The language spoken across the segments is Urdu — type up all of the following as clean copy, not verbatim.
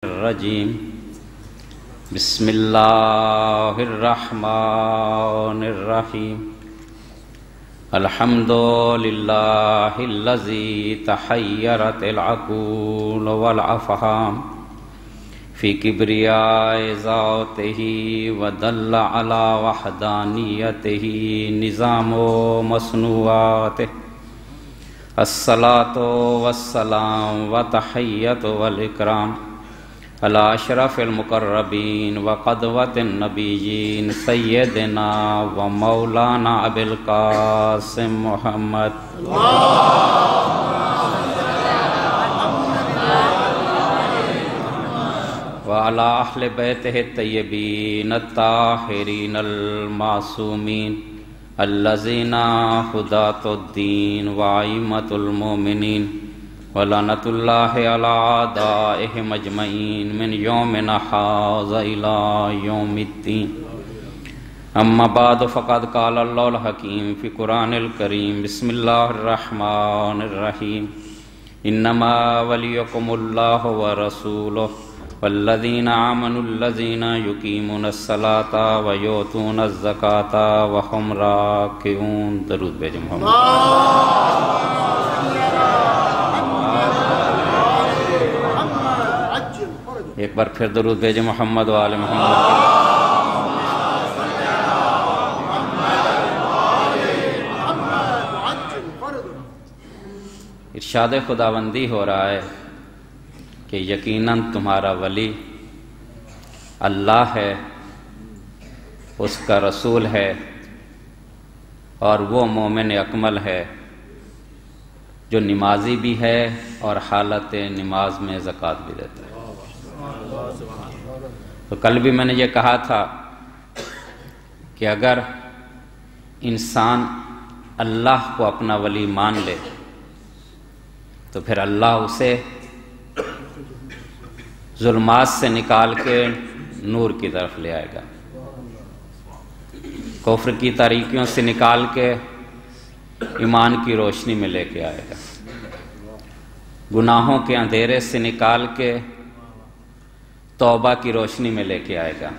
الرجیم بسم اللہ الرحمن الرحیم الحمد للہ الذی تحیرت العقول والافہام فی کبریاء ذاتہ ودل علی وحدانیتہ نظام و مصنوعاتہ الصلاۃ والسلام وتحیۃ والاکرام علی اشرف المقربین وقدوۃ النبیین سیدنا و مولانا ابی القاسم محمد وعلی اہل بیتہ الطیبین الطاہرین المعصومین الذین ھداۃ الدین وائمۃ المؤمنین ولعنۃ اللہ علی اعدائہم اجمعین من یومنا ھذا الی یوم الدین اما بعد فقد قال اللہ الحکیم فی قرآن الکریم بسم اللہ الرحمن الرحیم انما ولیکم اللہ ورسولہ والذین آمنوا الذین یقیمون الصلاۃ ویؤتون الزکاۃ وہم راکعون۔ درود بھیجیں محمد۔ ایک بار پھر درود بھیجیں محمد و آل محمد۔ ارشاد خداوندی ہو رہا ہے کہ یقیناً تمہارا ولی اللہ ہے، اس کا رسول ہے، اور وہ مومن اکمل ہے جو نمازی بھی ہے اور حالت نماز میں زکوٰۃ بھی دیتا ہے۔ تو کل بھی میں نے یہ کہا تھا کہ اگر انسان اللہ کو اپنا ولی مان لے تو پھر اللہ اسے ظلمات سے نکال کے نور کی طرف لے آئے گا، کفر کی تاریکیوں سے نکال کے ایمان کی روشنی میں لے کے آئے گا، گناہوں کے اندھیرے سے نکال کے توبہ کی روشنی میں لے کے آئے گا۔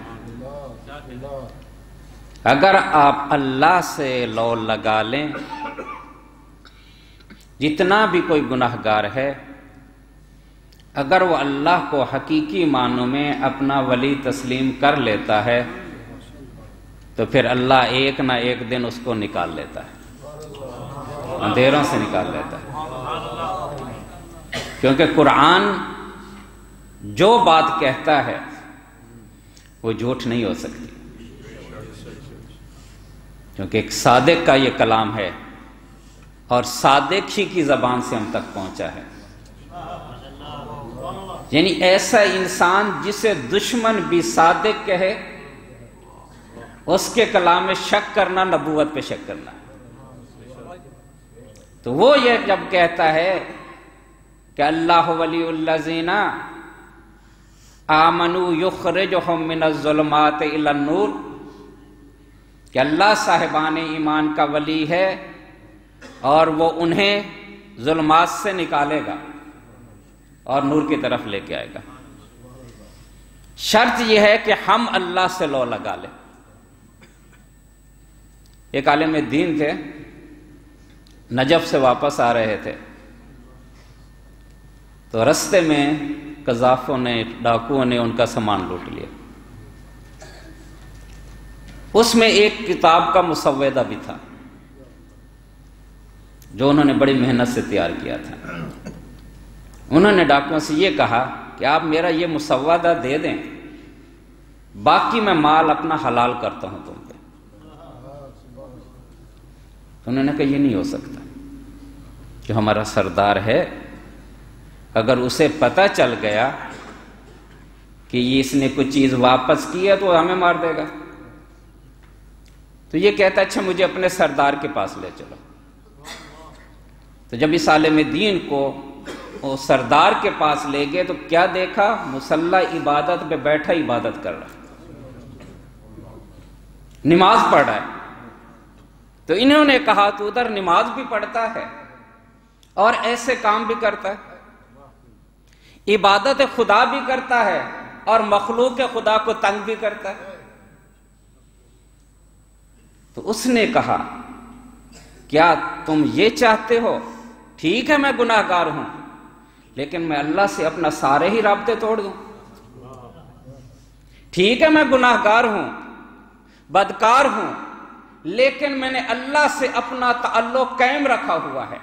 اگر آپ اللہ سے لو لگا لیں، جتنا بھی کوئی گناہ گار ہے، اگر وہ اللہ کو حقیقی معنوں میں اپنا ولی تسلیم کر لیتا ہے تو پھر اللہ ایک نہ ایک دن اس کو نکال لیتا ہے، اندھیروں سے نکال لیتا ہے، کیونکہ قرآن جو بات کہتا ہے وہ جھوٹ نہیں ہو سکتی، کیونکہ ایک صادق کا یہ کلام ہے اور صادق ہی کی زبان سے ہم تک پہنچا ہے۔ یعنی ایسا انسان جسے دشمن بھی صادق کہے، اس کے کلام میں شک کرنا نبوت پہ شک کرنا۔ تو وہ یہ جب کہتا ہے کہ اللہ ولی الذین آمنوا یخرجہم من الظلمات الی النور، کہ اللہ صاحبان ایمان کا ولی ہے اور وہ انہیں ظلمات سے نکالے گا اور نور کی طرف لے کے آئے گا۔ شرط یہ ہے کہ ہم اللہ سے لو لگا لیں۔ ایک عالم دین تھے، نجف سے واپس آ رہے تھے، تو رستے میں قذافوں نے، ڈاکوؤں نے ان کا سامان لوٹ لیا۔ اس میں ایک کتاب کا مسودہ بھی تھا جو انہوں نے بڑی محنت سے تیار کیا تھا۔ انہوں نے ڈاکوؤں سے یہ کہا کہ آپ میرا یہ مسودہ دے دیں، باقی میں مال اپنا حلال کرتا ہوں تم پہ۔ انہوں نے کہا یہ نہیں ہو سکتا، جو ہمارا سردار ہے اگر اسے پتہ چل گیا کہ اس نے کچھ چیز واپس کی ہے تو ہمیں مار دے گا۔ تو یہ کہتا اچھا مجھے اپنے سردار کے پاس لے چلو۔ تو جب اس عالم دین کو وہ سردار کے پاس لے گئے تو کیا دیکھا؟ مصلی عبادت پہ بیٹھا عبادت کر رہا، نماز پڑھ رہا ہے۔ تو انہوں نے کہا تو ادھر نماز بھی پڑھتا ہے اور ایسے کام بھی کرتا ہے۔ عبادت خدا بھی کرتا ہے اور مخلوق خدا کو تنگ بھی کرتا ہے۔ تو اس نے کہا کیا تم یہ چاہتے ہو؟ ٹھیک ہے میں گناہ گار ہوں، لیکن میں اللہ سے اپنا سارے ہی رابطے توڑ دوں؟ ٹھیک ہے میں گناہ گار ہوں، بدکار ہوں، لیکن میں نے اللہ سے اپنا تعلق قائم رکھا ہوا ہے۔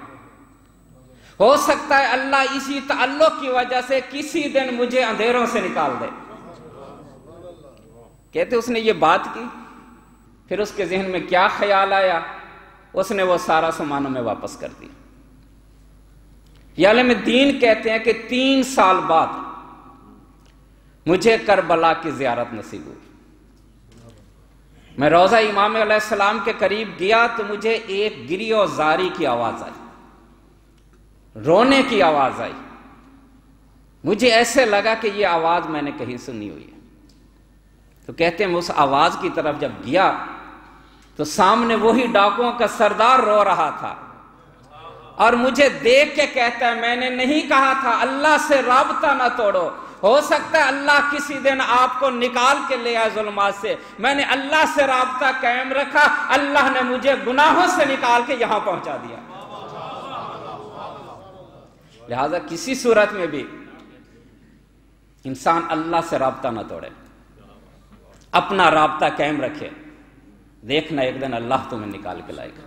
ہو سکتا ہے اللہ اسی تعلق کی وجہ سے کسی دن مجھے اندھیروں سے نکال دے۔ کہتے اس نے یہ بات کی، پھر اس کے ذہن میں کیا خیال آیا، اس نے وہ سارا سامان میں واپس کر دیا۔ یہ عالم دین کہتے ہیں کہ 3 سال بعد مجھے کربلا کی زیارت نصیب ہوئی۔ میں روضہ امام علیہ السلام کے قریب گیا تو مجھے ایک گری و زاری کی آواز آئی، رونے کی آواز آئی۔ مجھے ایسے لگا کہ یہ آواز میں نے کہیں سنی ہوئی ہے۔ تو کہتے ہیں میں اس آواز کی طرف جب گیا تو سامنے وہی ڈاکوؤں کا سردار رو رہا تھا، اور مجھے دیکھ کے کہتا ہے میں نے نہیں کہا تھا اللہ سے رابطہ نہ توڑو، ہو سکتا ہے اللہ کسی دن آپ کو نکال کے لے آئے ظلمات سے، میں نے اللہ سے رابطہ قائم رکھا، اللہ نے مجھے گناہوں سے نکال کے یہاں پہنچا دیا۔ لہذا کسی صورت میں بھی انسان اللہ سے رابطہ نہ توڑے، اپنا رابطہ قائم رکھے، دیکھنا ایک دن اللہ تمہیں نکال کے لائے گا۔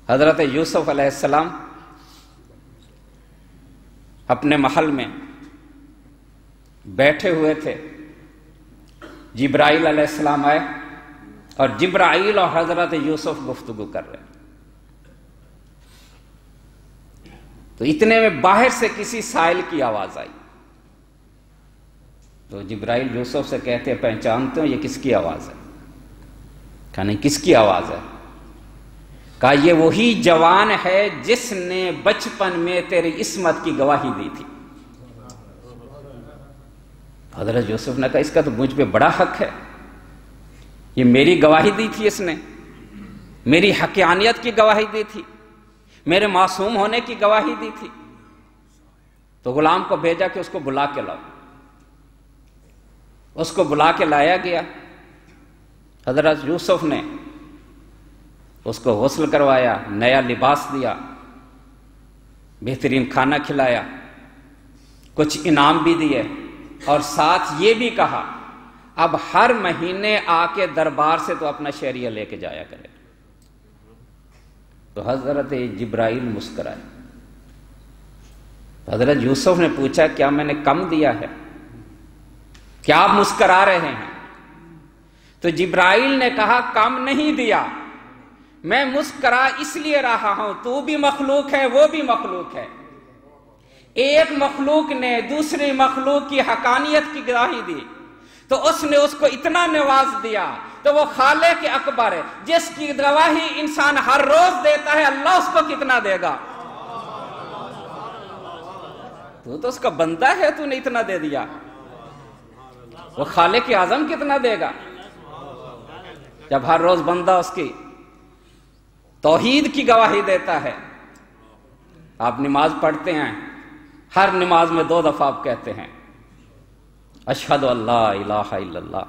حضرت یوسف علیہ السلام اپنے محل میں بیٹھے ہوئے تھے، جبرائیل علیہ السلام آئے اور جبرائیل اور حضرت یوسف گفتگو کر رہے۔ تو اتنے میں باہر سے کسی سائل کی آواز آئی، تو جبرائیل یوسف سے کہتے پہچانتے ہو یہ کس کی آواز ہے؟ کہا نہیں کس کی آواز ہے؟ کہا یہ وہی جوان ہے جس نے بچپن میں تیری عصمت کی گواہی دی تھی۔ حضرت یوسف نے کہا اس کا تو مجھ پہ بڑا حق ہے، یہ میری گواہی دی تھی، اس نے میری حقانیت کی گواہی دی تھی، میرے معصوم ہونے کی گواہی دی تھی۔ تو غلام کو بھیجا کہ اس کو بلا کے لاؤ۔ اس کو بلا کے لایا گیا۔ حضرت یوسف نے اس کو غسل کروایا، نیا لباس دیا، بہترین کھانا کھلایا، کچھ انعام بھی دیے، اور ساتھ یہ بھی کہا اب ہر مہینے آ کے دربار سے تو اپنا شہریہ لے کے جایا کرے۔ تو حضرت جبرائیل مسکرائے۔ حضرت یوسف نے پوچھا کیا میں نے کم دیا ہے؟ کیا آپ مسکرا رہے ہیں؟ تو جبرائیل نے کہا کم نہیں دیا، میں مسکرا اس لیے رہا ہوں تو بھی مخلوق ہے وہ بھی مخلوق ہے، ایک مخلوق نے دوسری مخلوق کی حقانیت کی گواہی دی تو اس نے اس کو اتنا نواز دیا، تو وہ خالق اکبر ہے جس کی گواہی انسان ہر روز دیتا ہے، اللہ اس کو کتنا دے گا؟ تو اس کا بندہ ہے، تو نے اتنا دے دیا، وہ خالق اعظم کتنا دے گا؟ جب ہر روز بندہ اس کی توحید کی گواہی دیتا ہے۔ آپ نماز پڑھتے ہیں، ہر نماز میں 2 دفعہ آپ کہتے ہیں اشہد ان لا الہ الا اللہ،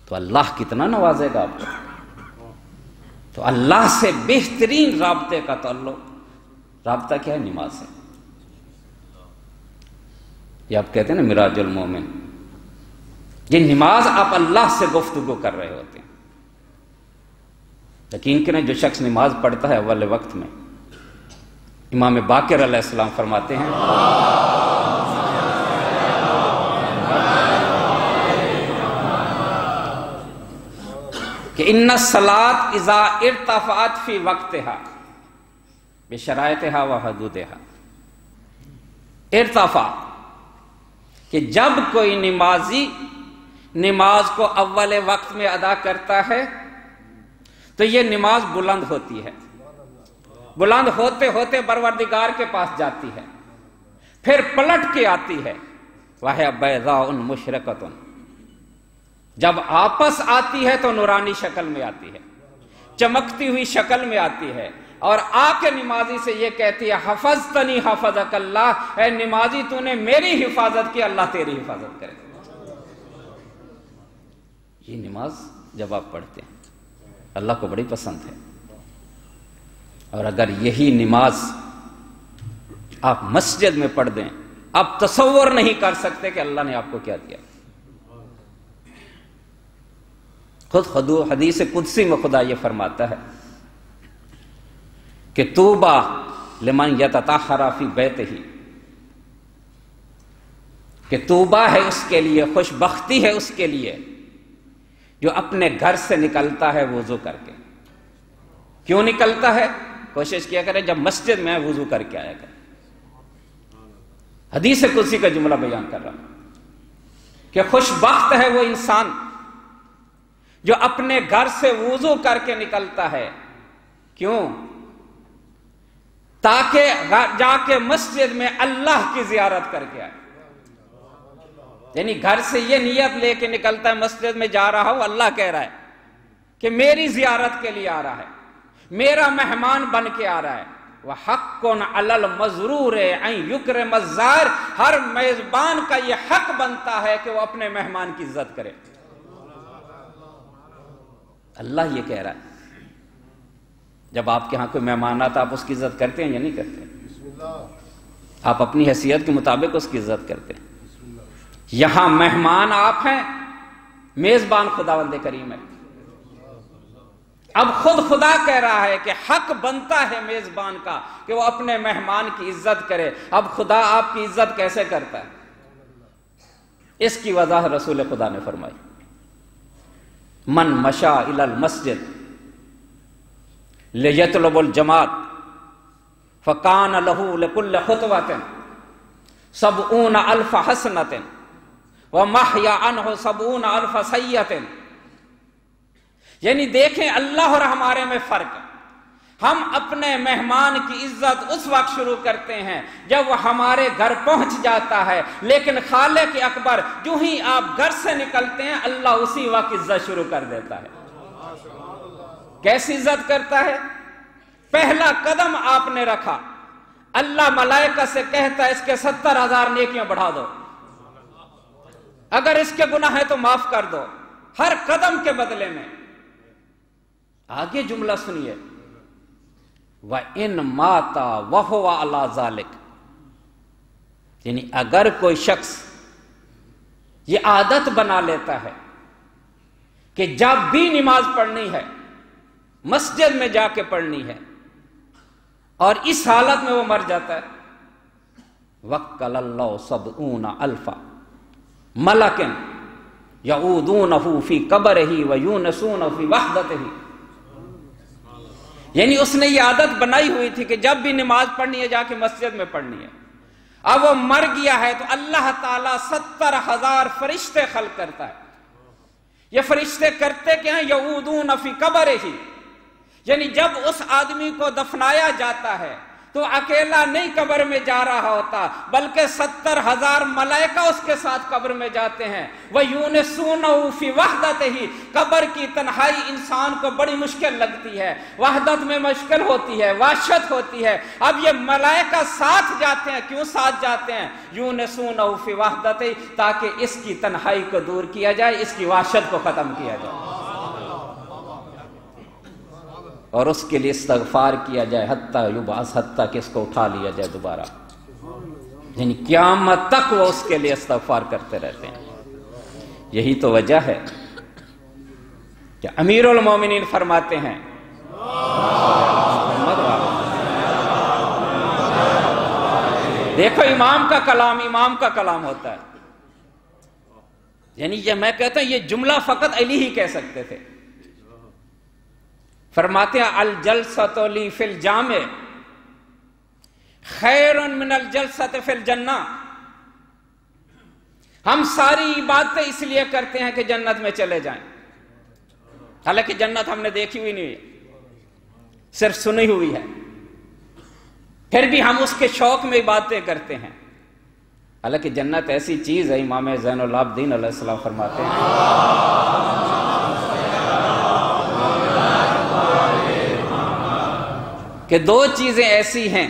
تو اللہ کتنا نوازے گا آپ کو؟ تو اللہ سے بہترین رابطے کا تعلق، رابطہ کیا ہے؟ نماز سے۔ یہ آپ کہتے ہیں نا مراج المومن، یہ نماز آپ اللہ سے گفتگو کر رہے ہوتے ہیں۔ یقین کریں جو شخص نماز پڑھتا ہے اول وقت میں، امام باقر علیہ السلام فرماتے ہیں کہ ان الصلاۃ اذا ارتفعت فی وقتها بشرائطها وحدودها، ارتفاع کہ جب کوئی نمازی نماز کو اول وقت میں ادا کرتا ہے تو یہ نماز بلند ہوتی ہے، بلند ہوتے ہوتے پروردگار کے پاس جاتی ہے، پھر پلٹ کے آتی ہے، وَهِيَ بَيْضَاءٌ مُشْرِقَةٌ، جب آپس آتی ہے تو نورانی شکل میں آتی ہے، چمکتی ہوئی شکل میں آتی ہے، اور آ کے نمازی سے یہ کہتی ہے حفظتنی حفظک اللہ، اے نمازی تو نے میری حفاظت کی، اللہ تیری حفاظت کرے۔ یہ نماز جب آپ پڑھتے ہیں اللہ کو بڑی پسند ہے، اور اگر یہی نماز آپ مسجد میں پڑھ دیں آپ تصور نہیں کر سکتے کہ اللہ نے آپ کو کیا دیا۔ خود حدیث قدسی میں خدا یہ فرماتا ہے کہ طوبیٰ لمن یتطہر فی بیتہ، کہ طوبیٰ ہے اس کے لیے، خوش بختی ہے اس کے لیے جو اپنے گھر سے نکلتا ہے وضو کر کے۔ کیوں نکلتا ہے؟ کوشش کیا کرے جب مسجد میں وضو کر کے آیا کرے۔ حدیث قدسی کا جملہ بیان کر رہا ہوں کہ خوش بخت ہے وہ انسان جو اپنے گھر سے وضو کر کے نکلتا ہے۔ کیوں؟ تاکہ جا کے مسجد میں اللہ کی زیارت کر کے آئے۔ یعنی گھر سے یہ نیت لے کے نکلتا ہے مسجد میں جا رہا ہوں، اللہ کہہ رہا ہے کہ میری زیارت کے لیے آ رہا ہے، میرا مہمان بن کے آ رہا ہے۔ وَحَقٌّ عَلَى الْمَزْرُورِ أَن يُكْرِمَ الزَّائِرَ، ہر میزبان کا یہ حق بنتا ہے کہ وہ اپنے مہمان کی عزت کرے۔ اللہ یہ کہہ رہا ہے جب آپ کے ہاں کوئی مہمان آتا آپ اس کی عزت کرتے ہیں یا نہیں کرتے؟ آپ اپنی حیثیت کے مطابق اس کی عزت کرتے ہیں۔ یہاں مہمان آپ ہیں، میزبان خداوند کریم ہے۔ اب خود خدا کہہ رہا ہے کہ حق بنتا ہے میزبان کا کہ وہ اپنے مہمان کی عزت کرے۔ اب خدا آپ کی عزت کیسے کرتا ہے؟ اس کی وضاحت رسول خدا نے فرمائی، من مشا الی المسجد لیطلب الجماعت فکان لہ لکل خطوۃ 70,000 حسنۃ ومحیا عنہ 70,000 سیئۃ۔ یعنی دیکھیں اللہ اور ہمارے میں فرق ہے۔ ہم اپنے مہمان کی عزت اس وقت شروع کرتے ہیں جب وہ ہمارے گھر پہنچ جاتا ہے، لیکن خالق اکبر جو ہی آپ گھر سے نکلتے ہیں اللہ اسی وقت عزت شروع کر دیتا ہے۔ کیسی عزت کرتا ہے؟ پہلا قدم آپ نے رکھا، اللہ ملائکہ سے کہتا ہے اس کے 70,000 نیکیاں بڑھا دو، اگر اس کے گناہ ہیں تو معاف کر دو، ہر قدم کے بدلے میں۔ آگے جملہ سنیے، وَإِن مَاتَ وَهُوَ عَلَى ذَلِكَ، یعنی اگر کوئی شخص یہ عادت بنا لیتا ہے کہ جب بھی نماز پڑھنی ہے مسجد میں جا کے پڑھنی ہے اور اس حالت میں وہ مر جاتا ہے، وَكَّلَ اللَّهُ 70,000 مَلَكٍ يَعُودُونَهُ فِي قَبْرِهِ وَيُونَسُونَ فِي وَحْدَتِهِ۔ یعنی اس نے یہ عادت بنائی ہوئی تھی کہ جب بھی نماز پڑھنی ہے جا کے مسجد میں پڑھنی ہے۔ اب وہ مر گیا ہے تو اللہ تعالیٰ 70,000 فرشتے خلق کرتا ہے۔ یہ فرشتے کرتے کیا ہیں؟ یعودون فی قبرہ، یعنی جب اس آدمی کو دفنایا جاتا ہے تو اکیلا نہیں قبر میں جا رہا ہوتا بلکہ 70,000 ملائکہ اس کے ساتھ قبر میں جاتے ہیں۔ وَيُونِسُونَهُ فِي وَحْدَتِهِ، قبر کی تنہائی انسان کو بڑی مشکل لگتی ہے، وحدت میں مشکل ہوتی ہے، وحشت ہوتی ہے۔ اب یہ ملائکہ ساتھ جاتے ہیں، کیوں ساتھ جاتے ہیں؟ يُونِسُونَهُ فِي وَحْدَتِهِ، تاکہ اس کی تنہائی کو دور کیا جائے، اس کی وحشت کو ختم کیا جائے اور اس کے لیے استغفار کیا جائے، حتیٰ یبعث، حتیٰ کہ اس کو اٹھا لیا جائے دوبارہ۔ یعنی قیامت تک وہ اس کے لیے استغفار کرتے رہتے ہیں۔ یہی تو وجہ ہے کہ امیر المومنین فرماتے ہیں، دیکھو امام کا کلام ہوتا ہے، یعنی یہ میں کہتا ہوں یہ جملہ فقط علی ہی کہہ سکتے تھے۔ فرماتے ہیں الجلسۃ لی فی الجامع خیر من الجلسۃ فی الجنہ، ہم ساری عبادتیں اس لیے کرتے ہیں کہ جنت میں چلے جائیں، حالانکہ جنت ہم نے دیکھی ہوئی نہیں ہے، صرف سنی ہوئی ہے، پھر بھی ہم اس کے شوق میں عبادتیں کرتے ہیں، حالانکہ جنت ایسی چیز ہے۔ امام زین العابدین علیہ السلام فرماتے ہیں کہ دو چیزیں ایسی ہیں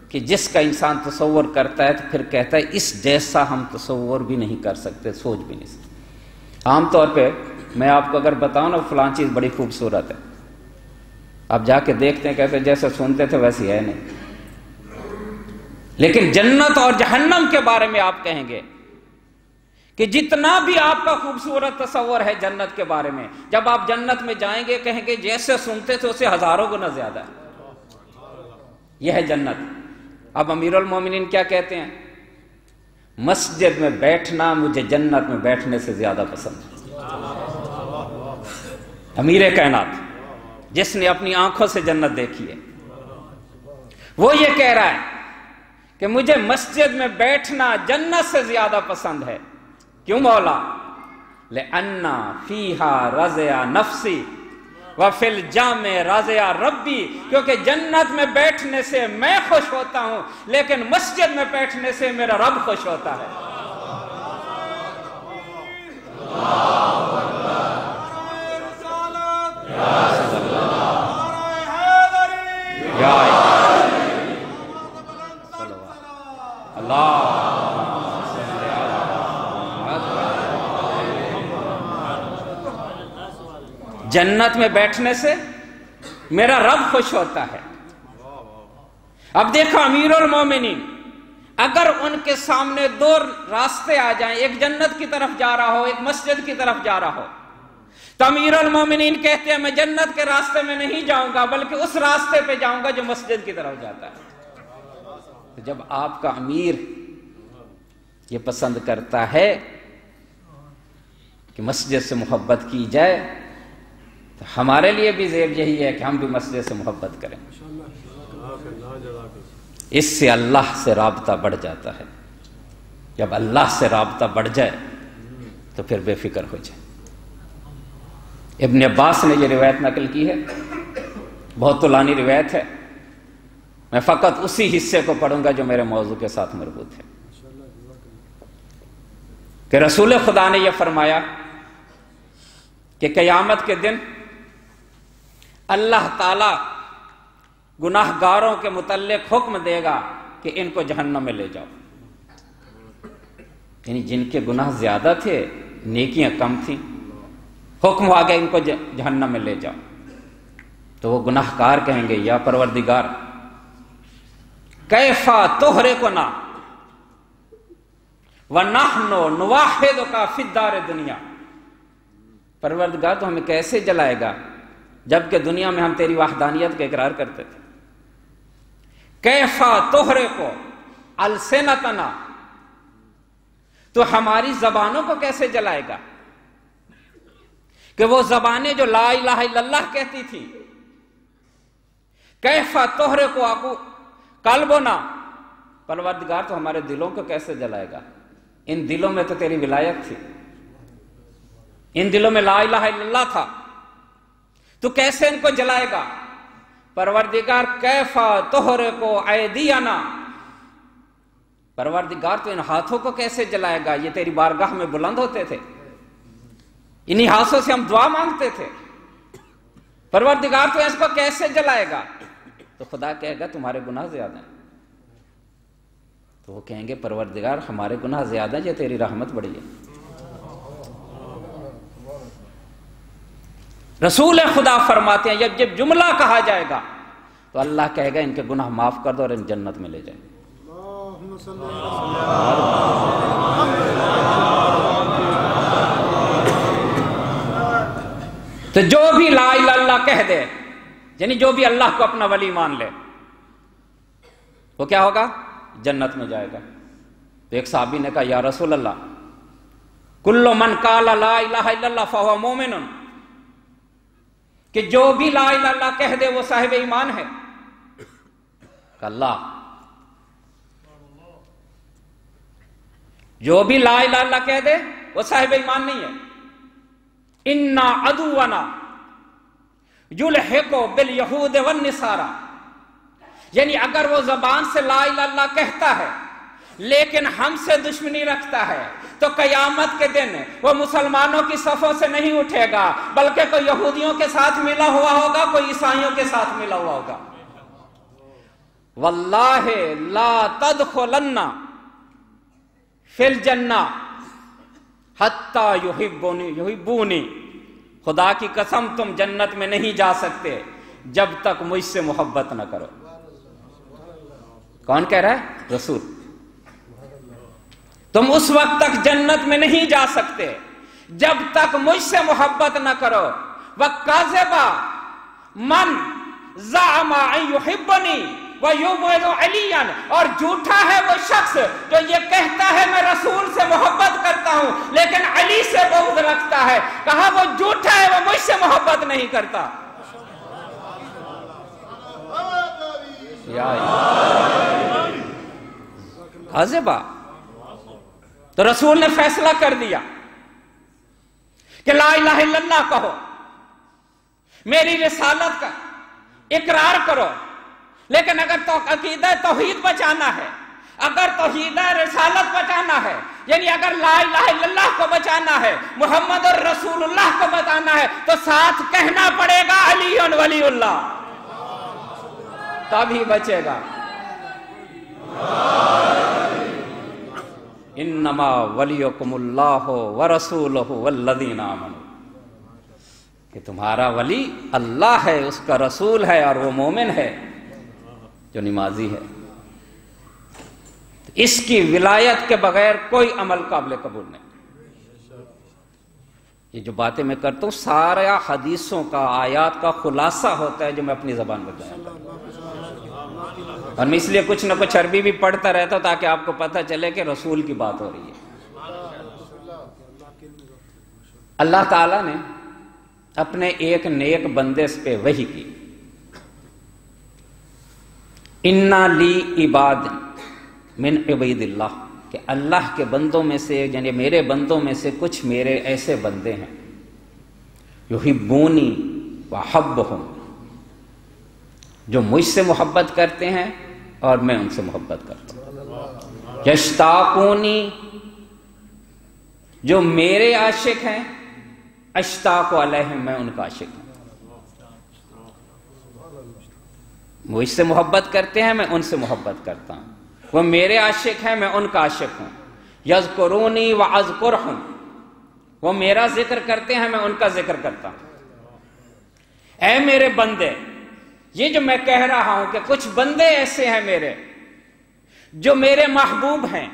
کہ جس کا انسان تصور کرتا ہے تو پھر کہتا ہے اس جیسا ہم تصور بھی نہیں کر سکتے، سوچ بھی نہیں سکتے۔ عام طور پہ میں آپ کو اگر بتاؤں نا فلاں چیز بڑی خوبصورت ہے، آپ جا کے دیکھتے ہیں کہتے ہیں جیسے سنتے تھے ویسی ہے نہیں۔ لیکن جنت اور جہنم کے بارے میں آپ کہیں گے کہ جتنا بھی آپ کا خوبصورت تصور ہے جنت کے بارے میں، جب آپ جنت میں جائیں گے کہیں گے جیسے سنتے تھے اسے ہزاروں گنا زیادہ ہے۔ یہ ہے جنت۔ اب امیر المومنین کیا کہتے ہیں؟ مسجد میں بیٹھنا مجھے جنت میں بیٹھنے سے زیادہ پسند ہے۔ امیر کائنات جس نے اپنی آنکھوں سے جنت دیکھی ہے وہ یہ کہہ رہا ہے کہ مجھے مسجد میں بیٹھنا جنت سے زیادہ پسند ہے۔ کیوں مولا؟ لِأَنَّ فِيهَا رَضِيَ نَفْسِي وَفِي الْجَامِ رَضِيَ رَبِّي، کیونکہ جنت میں بیٹھنے سے میں خوش ہوتا ہوں لیکن مسجد میں بیٹھنے سے میرا رب خوش ہوتا ہے۔ جنت میں بیٹھنے سے میرا رب خوش ہوتا ہے۔ اب دیکھو امیر المومنین اگر ان کے سامنے دو راستے آ جائیں، ایک جنت کی طرف جا رہا ہو ایک مسجد کی طرف جا رہا ہو، تو امیر المومنین کہتے ہیں میں جنت کے راستے میں نہیں جاؤں گا بلکہ اس راستے پہ جاؤں گا جو مسجد کی طرف جاتا ہے۔ تو جب آپ کا امیر یہ پسند کرتا ہے کہ مسجد سے محبت کی جائے تو ہمارے لیے بھی زیب یہی ہے کہ ہم بھی مسجد سے محبت کریں۔ اس سے اللہ سے رابطہ بڑھ جاتا ہے۔ جب اللہ سے رابطہ بڑھ جائے تو پھر بے فکر ہو جائے۔ ابن عباس نے یہ روایت نقل کی ہے، بہت طولانی روایت ہے، میں فقط اسی حصے کو پڑھوں گا جو میرے موضوع کے ساتھ مربوط ہے، کہ رسول خدا نے یہ فرمایا کہ قیامت کے دن اللہ تعالی گناہ گاروں کے متعلق حکم دے گا کہ ان کو جہنم میں لے جاؤ، یعنی جن کے گناہ زیادہ تھے نیکیاں کم تھیں، حکم ہوا کہ ان کو جہنم میں لے جاؤ۔ تو وہ گناہ گار کہیں گے یا پروردگار کیفا تحرکنا ونحن نوحدک فی الدار دنیا، پروردگار تو ہمیں کیسے جلائے گا جبکہ دنیا میں ہم تیری وحدانیت کا اقرار کرتے تھے۔ کیفا تحرک السنتنا، تو ہماری زبانوں کو کیسے جلائے گا کہ وہ زبانیں جو لا الہ الا اللہ کہتی تھی۔ کیفا تحرک قلبنا، پروردگار تو ہمارے دلوں کو کیسے جلائے گا، ان دلوں میں تو تیری ولایت تھی، ان دلوں میں لا الہ الا اللہ تھا، تو کیسے ان کو جلائے گا؟ پروردگار کیفا تحرک ایدینا، پروردگار تو ان ہاتھوں کو کیسے جلائے گا، یہ تیری بارگاہ میں بلند ہوتے تھے، انہی ہاتھوں سے ہم دعا مانگتے تھے، پروردگار تو اس کو کیسے جلائے گا؟ تو خدا کہے گا تمہارے گناہ زیادہ ہیں۔ تو وہ کہیں گے پروردگار ہمارے گناہ زیادہ ہیں، یہ تیری رحمت بڑی ہے۔ رسول خدا فرماتے ہیں جب جملہ کہا جائے گا تو اللہ کہے گا ان کے گناہ معاف کر دو اور ان جنت میں لے جائے۔ تو جو بھی لا الہ الا اللہ کہہ دے، یعنی جو بھی اللہ کو اپنا ولی مان لے، وہ کیا ہوگا؟ جنت میں جائے گا۔ تو ایک صحابی نے کہا یا رسول اللہ کل من قال لا الہ الا اللہ فہو مومن، کہ جو بھی لا الہ الا اللہ کہہ دے وہ صاحب ایمان ہے۔ کہ اللہ جو بھی لا الہ الا اللہ کہہ دے وہ صاحب ایمان نہیں ہے۔ انا عدونا یلحق بالیہود والنصارى، یعنی اگر وہ زبان سے لا الہ الا اللہ کہتا ہے لیکن ہم سے دشمنی رکھتا ہے تو قیامت کے دن وہ مسلمانوں کی صفوں سے نہیں اٹھے گا، بلکہ کوئی یہودیوں کے ساتھ ملا ہوا ہوگا، کوئی عیسائیوں کے ساتھ ملا ہوا ہوگا۔ واللہ لا تدخلن فی الجنہ حتی یحبونی، خدا کی قسم تم جنت میں نہیں جا سکتے جب تک مجھ سے محبت نہ کرو۔ کون کہہ رہا ہے؟ رسول۔ تم اس وقت تک جنت میں نہیں جا سکتے جب تک مجھ سے محبت نہ کرو۔ وَكَذَبَ مَنْ زَعَمَ أَن يُحِبَّنِي وَيُبْغِضُ عَلِيًّا، اور جھوٹا ہے وہ شخص جو یہ کہتا ہے میں رسول سے محبت کرتا ہوں لیکن علی سے بغض رکھتا ہے۔ کہا وہ جھوٹا ہے، وہ مجھ سے محبت نہیں کرتا۔ کاذبہ۔ تو رسول نے فیصلہ کر دیا کہ لا الہ الا اللہ کہو، میری رسالت کا اقرار کرو، لیکن اگر تو عقیدہ توحید بچانا ہے، اگر توحید رسالت بچانا ہے، یعنی اگر لا الہ الا اللہ کو بچانا ہے، محمد رسول اللہ کو بچانا ہے، تو ساتھ کہنا پڑے گا علی ولی اللہ، تب ہی بچے گا۔ انما ولیکم اللہ ورسولہ والذین آمنوا، کہ تمہارا ولی اللہ ہے، اس کا رسول ہے، اور وہ مومن ہے جو نمازی ہے۔ اس کی ولایت کے بغیر کوئی عمل قابل قبول نہیں۔ یہ جو باتیں میں کرتا ہوں سارا حدیثوں کا، آیات کا خلاصہ ہوتا ہے جو میں اپنی زبان میں بیان کرتا ہوں، اور میں اس لیے کچھ نہ کچھ عربی بھی پڑھتا رہتا ہوں تاکہ آپ کو پتہ چلے کہ رسول کی بات ہو رہی ہے۔ اللہ تعالیٰ نے اپنے ایک نیک بندے پہ وحی کی، اِنَّا لِی عِبَادٍ مِّنْ عِبَادِ اللَّهِ، کہ اللہ کے بندوں میں سے، یعنی میرے بندوں میں سے کچھ میرے ایسے بندے ہیں، یحبونی وَأُحِبُّهُمْ، جو مجھ سے محبت کرتے ہیں اور میں ان سے محبت کرتا ہوں، یشتاقونی، جو میرے عاشق ہیں، اشتاق علیہم، میں ان کا عاشق ہوں۔ مجھ سے محبت کرتے ہیں، میں ان سے محبت کرتا ہوں، وہ میرے عاشق ہیں، میں ان کا عاشق ہوں۔ یذکرونی واذکرہم، وہ میرا ذکر کرتے ہیں، میں ان کا ذکر کرتا ہوں۔ اے میرے بندے، یہ جو میں کہہ رہا ہوں کہ کچھ بندے ایسے ہیں میرے جو میرے محبوب ہیں،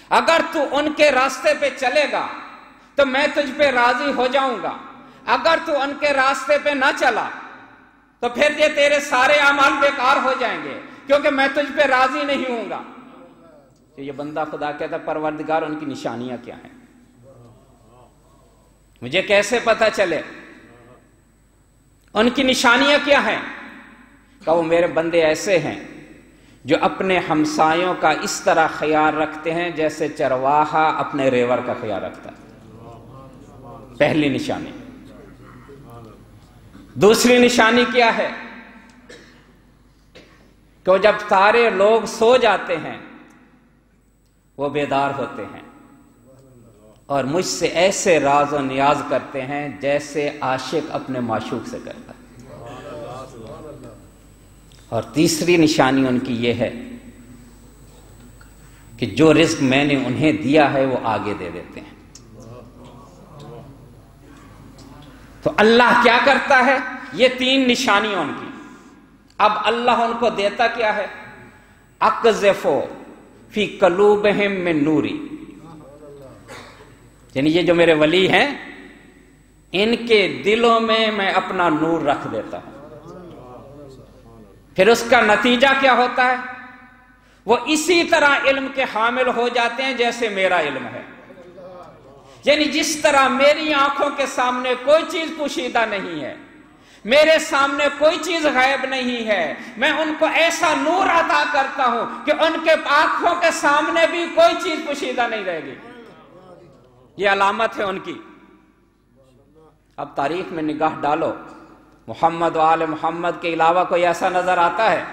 اگر تو ان کے راستے پہ چلے گا تو میں تجھ پہ راضی ہو جاؤں گا، اگر تو ان کے راستے پہ نہ چلا تو پھر یہ تیرے سارے اعمال بیکار ہو جائیں گے، کیونکہ میں تجھ پہ راضی نہیں ہوں گا۔ کہ یہ بندہ خدا کہتا ہے پروردگار ان کی نشانیاں کیا ہیں، مجھے کیسے پتہ چلے ان کی نشانیاں کیا ہیں؟ کہ وہ میرے بندے ایسے ہیں جو اپنے ہمسایوں کا اس طرح خیال رکھتے ہیں جیسے چرواہا اپنے ریور کا خیال رکھتا ہے۔ پہلی نشانی۔ دوسری نشانی کیا ہے؟ کہ وہ جب سارے لوگ سو جاتے ہیں وہ بیدار ہوتے ہیں اور مجھ سے ایسے راز و نیاز کرتے ہیں جیسے عاشق اپنے معشوق سے کرتا ہے۔ اور تیسری نشانی ان کی یہ ہے کہ جو رزق میں نے انہیں دیا ہے وہ آگے دے دیتے ہیں۔ تو اللہ کیا کرتا ہے؟ یہ تین نشانیاں ان کی۔ اب اللہ ان کو دیتا کیا ہے؟ اقذفو فی قلوبہم من نوری، یعنی یہ جو میرے ولی ہیں ان کے دلوں میں اپنا نور رکھ دیتا ہوں۔ پھر اس کا نتیجہ کیا ہوتا ہے؟ وہ اسی طرح علم کے حامل ہو جاتے ہیں جیسے میرا علم ہے، یعنی جس طرح میری آنکھوں کے سامنے کوئی چیز پوشیدہ نہیں ہے، میرے سامنے کوئی چیز غائب نہیں ہے، میں ان کو ایسا نور عطا کرتا ہوں کہ ان کے آنکھوں کے سامنے بھی کوئی چیز پوشیدہ نہیں رہے گی۔ یہ علامت ہے ان کی۔ اب تاریخ میں نگاہ ڈالو، محمد و آل محمد کے علاوہ کوئی ایسا نظر آتا ہے؟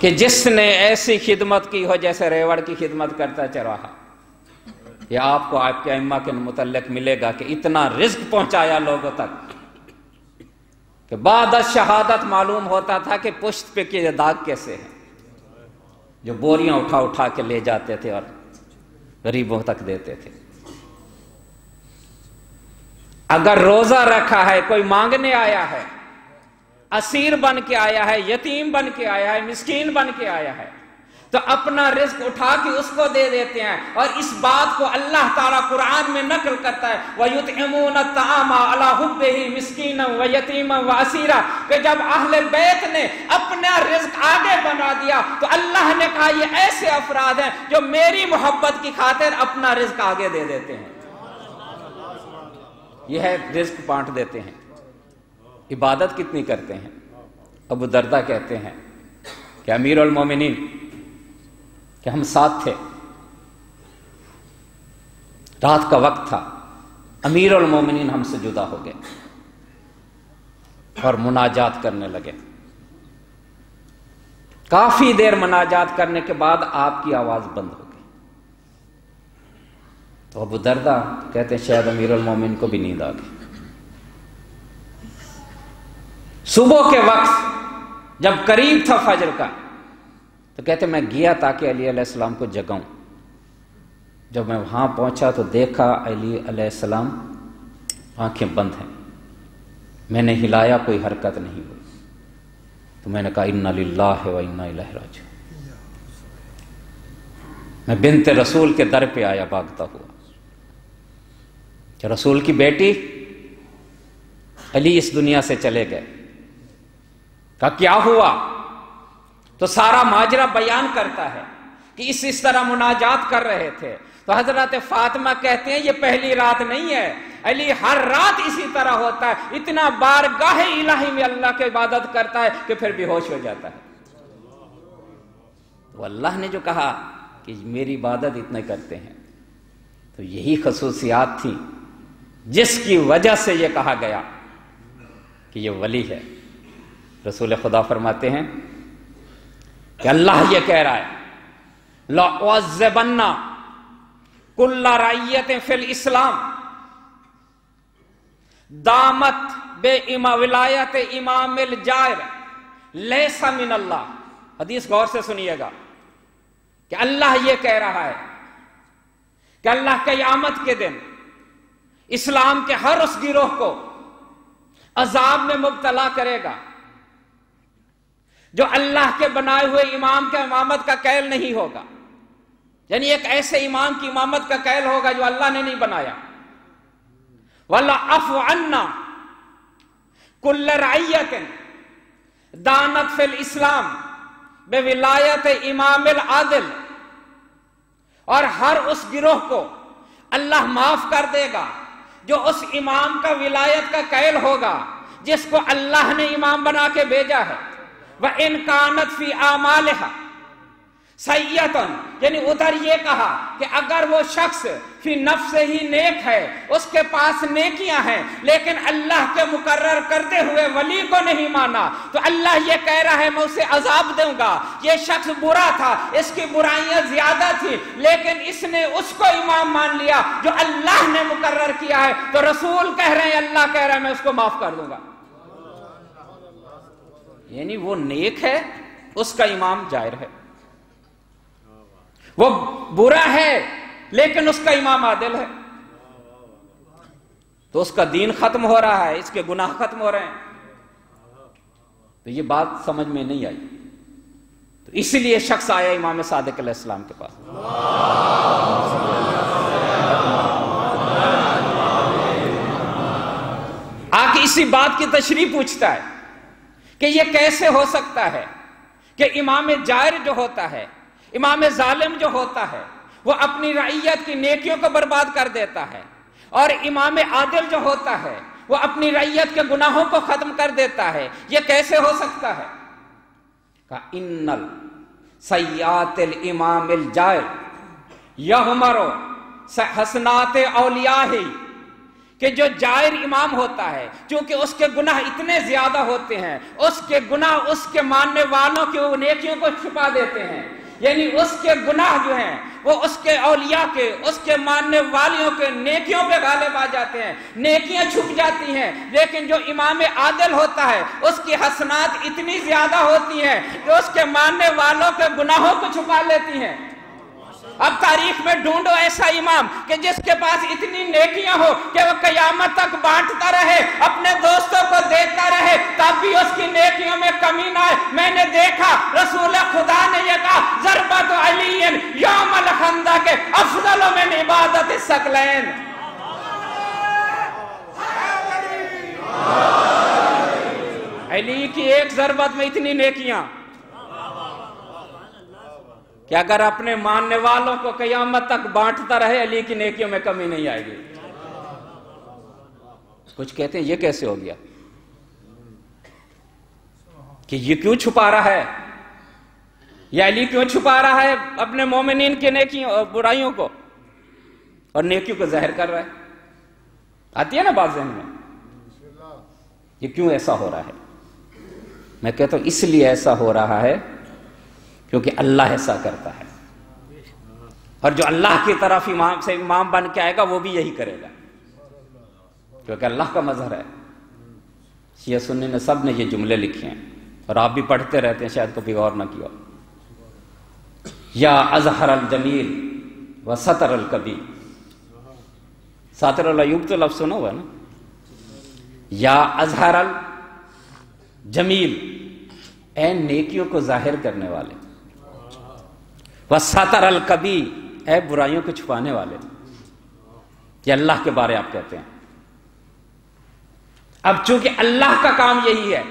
کہ جس نے ایسی خدمت کی ہو جیسے ریوڑ کی خدمت کرتا چرواہا، یہ آپ کو آپ کے ائمہ کے متعلق ملے گا کہ اتنا رزق پہنچایا لوگوں تک کہ بعد از شہادت معلوم ہوتا تھا کہ پشت پہ کے داغ کیسے ہیں، جو بوریاں اٹھا اٹھا کے لے جاتے تھے اور غریبوں تک دیتے تھے۔ اگر روزہ رکھا ہے، کوئی مانگنے آیا ہے، اسیر بن کے آیا ہے، یتیم بن کے آیا ہے، مسکین بن کے آیا ہے، تو اپنا رزق اٹھا کے اس کو دے دیتے ہیں۔ اور اس بات کو اللہ تعالیٰ قرآن میں نقل کرتا ہے وَيُطْعِمُونَ الطَّعَامَ عَلَىٰ حُبِّهِ مِسْكِينًا وَيَتِيمًا وَأَسِيرًا، کہ جب اہل بیت نے اپنا رزق آگے بنا دیا تو اللہ نے کہا یہ ایسے افراد ہیں جو میری محبت کی خاطر اپنا رزق آگے دے دیتے ہیں، یہ ہے رزق بانٹ دیتے ہیں۔ عبادت کتنی کرتے ہیں؟ ابو دردہ کہتے ہیں کہ امیر المومنین کہ ہم ساتھ تھے، رات کا وقت تھا، امیر المومنین ہم سے جدا ہو گئے اور مناجات کرنے لگے۔ کافی دیر مناجات کرنے کے بعد آپ کی آواز بند ہو گئی، تو ابو دردہ کہتے ہیں شاید امیر المومنین کو بھی نیند آ گئی۔ صبح کے وقت جب قریب تھا فجر کا تو کہتے میں گیا تاکہ علی علیہ السلام کو جگاؤں۔ جب میں وہاں پہنچا تو دیکھا علی علیہ السلام آنکھیں بند ہیں، میں نے ہلایا، کوئی حرکت نہیں ہوئی، تو میں نے کہا انا للہ و انا الیہ راجعون۔ میں بنت رسول کے در پہ آیا بھاگتا ہوا کہ رسول کی بیٹی علی اس دنیا سے چلے گئے۔ کہا کیا ہوا؟ تو سارا ماجرا بیان کرتا ہے کہ اس طرح مناجات کر رہے تھے۔ تو حضرت فاطمہ کہتے ہیں یہ پہلی رات نہیں ہے، علی ہر رات اسی طرح ہوتا ہے، اتنا بارگاہ الہی میں اللہ کی عبادت کرتا ہے کہ پھر بے ہوش ہو جاتا ہے۔ وہ اللہ نے جو کہا کہ میری عبادت اتنا کرتے ہیں، تو یہی خصوصیات تھی جس کی وجہ سے یہ کہا گیا کہ یہ ولی ہے۔ رسول خدا فرماتے ہیں کہ اللہ یہ کہہ رہا ہے لَأُعَذِّبَنَّ كُلَّ رَعِيَّةٍ فِي الْإِسْلَامِ دامت بے ولایت امام الجائر لیس من اللہ۔ حدیث غور سے سنیے گا کہ اللہ یہ کہہ رہا ہے کہ اللہ قیامت کے دن اسلام کے ہر اس گروہ کو عذاب میں مبتلا کرے گا جو اللہ کے بنائے ہوئے امام کے امامت کا قائل نہیں ہوگا، یعنی ایک ایسے امام کی امامت کا قائل ہوگا جو اللہ نے نہیں بنایا۔ وَلَأَفْعَنَّ كُلَّ رَعِيَّةٍ دَانَتْ فِي الْإِسْلَامِ بِوِلَایَتِ امام العادل، اور ہر اس گروہ کو اللہ معاف کر دے گا جو اس امام کا ولایت کا قائل ہوگا جس کو اللہ نے امام بنا کے بھیجا ہے۔ وَإِن كَانَتْ فِي أَعْمَالِهَا سَيِّئَةٌ، یعنی ادھر یہ کہا کہ اگر وہ شخص فی نفس ہی نیک ہے، اس کے پاس نیکیاں ہیں، لیکن اللہ کے مقرر کرتے ہوئے ولی کو نہیں مانا، تو اللہ یہ کہہ رہا ہے میں اسے عذاب دوں گا۔ یہ شخص برا تھا، اس کی برائیاں زیادہ تھی، لیکن اس نے اس کو امام مان لیا جو اللہ نے مقرر کیا ہے، تو رسول کہہ رہے ہیں، اللہ کہہ رہا ہے میں اس کو معاف کر دوں گا۔ یعنی وہ نیک ہے، اس کا امام جائر ہے، وہ برا ہے لیکن اس کا امام عادل ہے، تو اس کا دین ختم ہو رہا ہے، اس کے گناہ ختم ہو رہے ہیں۔ تو یہ بات سمجھ میں نہیں آئی، تو اسی لیے شخص آیا امام صادق علیہ السلام کے پاس، آ کے اسی بات کی تشریح پوچھتا ہے کہ یہ کیسے ہو سکتا ہے کہ امام جائر جو ہوتا ہے، امام ظالم جو ہوتا ہے، وہ اپنی رعیت کی نیکیوں کو برباد کر دیتا ہے، اور امام عادل جو ہوتا ہے وہ اپنی رعیت کے گناہوں کو ختم کر دیتا ہے، یہ کیسے ہو سکتا ہے؟ کہا ان سیئات الامام الجائر یحمر حسنات اولیاء، کہ جو جائر امام ہوتا ہے چونکہ اس کے گناہ اتنے زیادہ ہوتے ہیں، اس کے گناہ اس کے ماننے والوں کی نیکیوں کو چھپا دیتے ہیں، یعنی اس کے گناہ جو ہیں وہ اس کے اولیاء کے، اس کے ماننے والیوں کے نیکیوں پہ غالب آ جاتے ہیں، نیکیاں چھپ جاتی ہیں۔ لیکن جو امام عادل ہوتا ہے اس کی حسنات اتنی زیادہ ہوتی ہیں کہ اس کے ماننے والوں کے گناہوں کو چھپا لیتی ہیں۔ اب تاریخ میں ڈھونڈو ایسا امام کہ جس کے پاس اتنی نیکیاں ہو کہ وہ قیامت تک بانٹتا رہے، اپنے دوستوں کو دیتا رہے، تب بھی اس کی نیکیوں میں کمی نہ آئے۔ میں نے دیکھا رسول خدا نے یہ کہا ضربت علی یوم الخندق افضل من عبادت الثقلین۔ علی کی ایک ضربت میں اتنی نیکیاں کہ اگر اپنے ماننے والوں کو قیامت تک بانٹتا رہے علی کی نیکیوں میں کمی نہیں آئے گی۔ کچھ کہتے ہیں یہ کیسے ہو گیا کہ یہ کیوں چھپا رہا ہے، یا علی کیوں چھپا رہا ہے اپنے مومنین کی نیکیوں اور برائیوں کو اور نیکیوں کو ظاہر کر رہا ہے؟ آتی ہے نا بات ذہن میں، یہ کیوں ایسا ہو رہا ہے؟ میں کہتا ہوں اس لیے ایسا ہو رہا ہے کیونکہ اللہ ایسا کرتا ہے، اور جو اللہ کی طرف امام سے امام بن کے آئے گا وہ بھی یہی کرے گا، کیونکہ اللہ کا مظہر ہے۔ شیعہ سنی نے سب نے یہ جملے لکھے ہیں اور آپ بھی پڑھتے رہتے ہیں، شاید کبھی غور نہ کیا۔ یا اظہر الجمیل و ستر الکبیر، ساتر العیوب تو لفظ سنا ہوا ہے نا، یا اظہر الجمیل اے نیکیوں کو ظاہر کرنے والے، وَسَتَرَ الْكَبِيرَ اے برائیوں کو چھپانے والے۔ یہ اللہ کے بارے آپ کہتے ہیں۔ اب چونکہ اللہ کا کام یہی ہے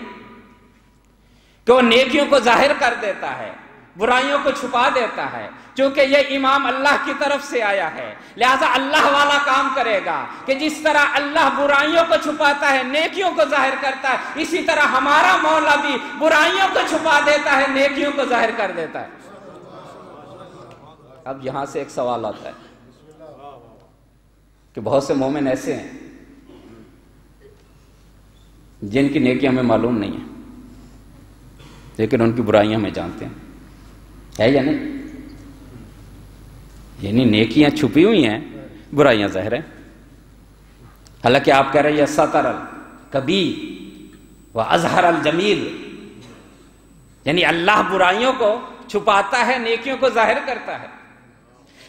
کہ وہ نیکیوں کو ظاہر کر دیتا ہے، برائیوں کو چھپا دیتا ہے، چونکہ یہ امام اللہ کی طرف سے آیا ہے، لہذا اللہ والا کام کرے گا کہ جس طرح اللہ برائیوں کو چھپاتا ہے نیکیوں کو ظاہر کرتا ہے، اسی طرح ہمارا مولا بھی برائیوں کو چھپا دیتا ہے نیکیوں کو ظاہر کر دیتا ہے۔ اب یہاں سے ایک سوال آتا ہے کہ بہت سے مومن ایسے ہیں جن کی نیکیاں ہمیں معلوم نہیں ہیں لیکن ان کی برائیاں ہمیں جانتے ہیں، ہے یا نہیں؟ یعنی نیکیاں چھپی ہوئی ہیں، برائیاں ظاہر ہیں۔ حالانکہ آپ کہہ رہے ہیں ستر الکبیر و اظہر الجمیل، یعنی اللہ برائیوں کو چھپاتا ہے نیکیوں کو ظاہر کرتا ہے،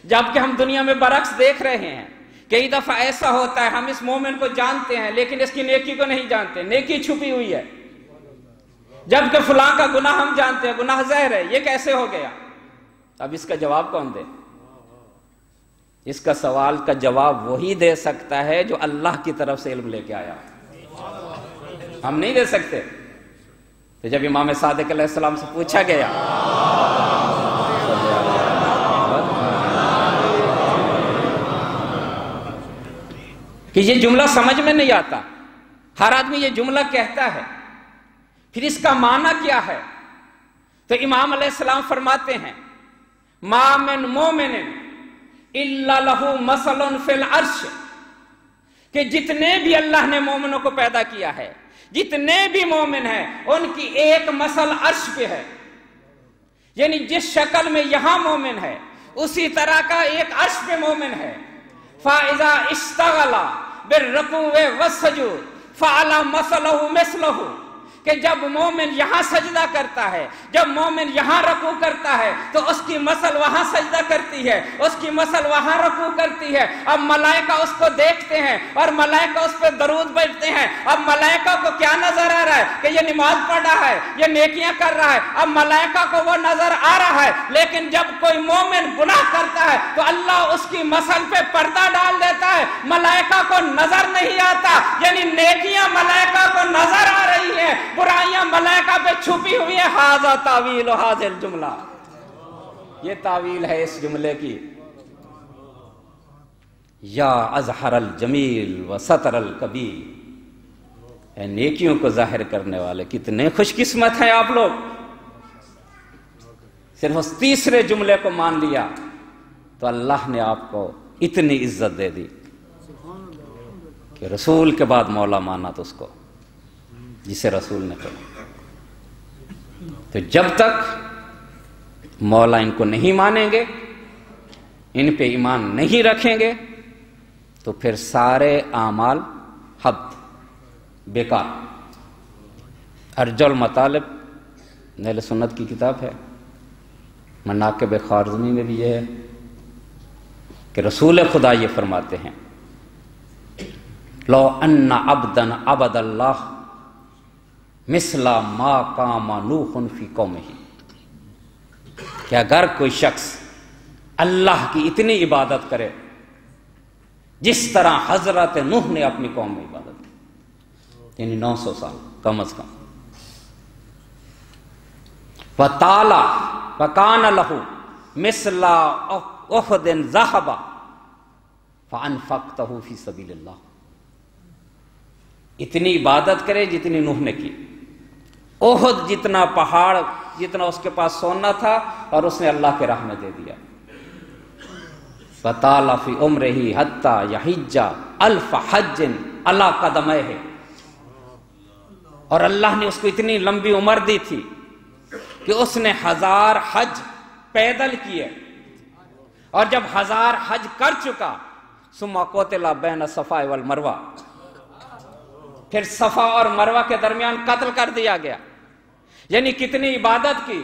جبکہ ہم دنیا میں برعکس دیکھ رہے ہیں۔ کئی دفعہ ایسا ہوتا ہے ہم اس مومن کو جانتے ہیں لیکن اس کی نیکی کو نہیں جانتے، نیکی چھپی ہوئی ہے، جبکہ فلاں کا گناہ ہم جانتے ہیں، گناہ ظاہر ہے، یہ کیسے ہو گیا؟ اب اس کا جواب کون دے؟ اس کا سوال کا جواب وہی دے سکتا ہے جو اللہ کی طرف سے علم لے کے آیا، ہم نہیں دے سکتے۔ تو جب امام صادق علیہ السلام سے پوچھا گیا کہ یہ جملہ سمجھ میں نہیں آتا، ہر آدمی یہ جملہ کہتا ہے، پھر اس کا معنی کیا ہے؟ تو امام علیہ السلام فرماتے ہیں ما من مومن الا لہ مثل فی العرش، کہ جتنے بھی اللہ نے مومنوں کو پیدا کیا ہے، جتنے بھی مومن ہیں ان کی ایک مثل عرش پہ ہے، یعنی جس شکل میں یہاں مومن ہے اسی طرح کا ایک عرش پہ مومن ہے۔ فَإِذَا اشْتَغَلَ بِالرُّكُوعِ وَالسُّجُودِ فَعَلَى مَثَلَهُ مِثْلَهُ، کہ جب مومن یہاں سجدہ کرتا ہے، جب مومن یہاں رکوع کرتا ہے تو اس کی مثل وہاں سجدہ کرتی ہے، اس کی مثل وہاں رکوع کرتی ہے۔ اب ملائکہ اس کو دیکھتے ہیں اور ملائکہ اس پہ درود بھیجتے ہیں۔ اب ملائکہ کو کیا نظر آ رہا ہے کہ یہ نماز پڑھ رہا ہے، یہ نیکیاں کر رہا ہے، اب ملائکہ کو وہ نظر آ رہا ہے، لیکن جب کوئی مومن گناہ کرتا ہے تو اللہ اس کی مثل پہ پردہ ڈال دیتا ہے، ملائکہ کو نظر نہیں آتا، یعنی نیکیاں ملائکہ کو نظر آ رہی ہیں، برائیاں ملائکہ پہ چھپی ہوئی ہیں۔ ھذا تعویل ھذا الجملہ، یہ تعویل ہے اس جملے کی۔ یا اظہر الجمیل و ستر الکبیر، اے نیکیوں کو ظاہر کرنے والے، کتنے خوش قسمت ہیں آپ لوگ، صرف اس تیسرے جملے کو مان لیا تو اللہ نے آپ کو اتنی عزت دے دی کہ کہ رسول کے بعد مولا مانا تو اس کو جسے رسول نے کہا. تو جب تک مولا ان کو نہیں مانیں گے، ان پہ ایمان نہیں رکھیں گے، تو پھر سارے اعمال حبط، بیکار. ارج المطالب اہل سنت کی کتاب ہے، مناقب خوارزمی میں بھی یہ ہے کہ رسول خدا یہ فرماتے ہیں لو ان عبدا عبد اللہ مثل ما قام نوح فی قومہ، کہ اگر کوئی شخص اللہ کی اتنی عبادت کرے جس طرح حضرت نوح نے اپنی قوم میں عبادت کی، یعنی 900 سال کم از کم. وَتَعَالَى وَكَانَ لَهُ مِثْلَ أُحُدٍ ذَهَبَ فَأَنفَقْتَهُ فِي سَبِيلِ اللَّهِ، اتنی عبادت کرے جتنی نوح نے کی. احد جتنا پہاڑ، جتنا اس کے پاس سونا تھا، اور اس نے اللہ کے راہ میں دے دیا. وَطَالَ فِي عُمْرِهِ حَتَّى يَحِجَّ أَلْفَ حَجٍّ عَلَى قَدَمَيْهِ، اور اللہ نے اس کو اتنی لمبی عمر دی تھی کہ اس نے 1000 حج پیدل کیے، اور جب 1000 حج کر چکا ثم قتل بین الصفا والمروہ، پھر صفا اور مروہ کے درمیان قتل کر دیا گیا. یعنی کتنی عبادت کی،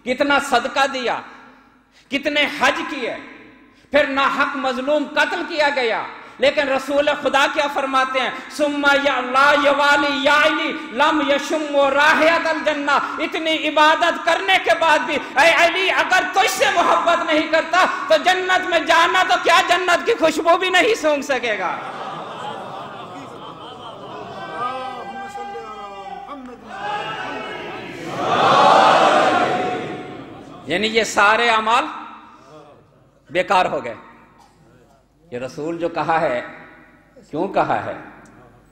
کتنا صدقہ دیا، کتنے حج کیے، پھر ناحق مظلوم قتل کیا گیا. لیکن رسول خدا کیا فرماتے ہیں؟ ثم یا لا یوالی یا علی لم یشم رائحۃ الجنہ، اتنی عبادت کرنے کے بعد بھی اے علی اگر تجھ سے محبت نہیں کرتا تو جنت میں جانا تو کیا جنت کی خوشبو بھی نہیں سونگھ سکے گا. یعنی یہ سارے اعمال بیکار ہو گئے. یہ رسول جو کہا ہے، کیوں کہا ہے؟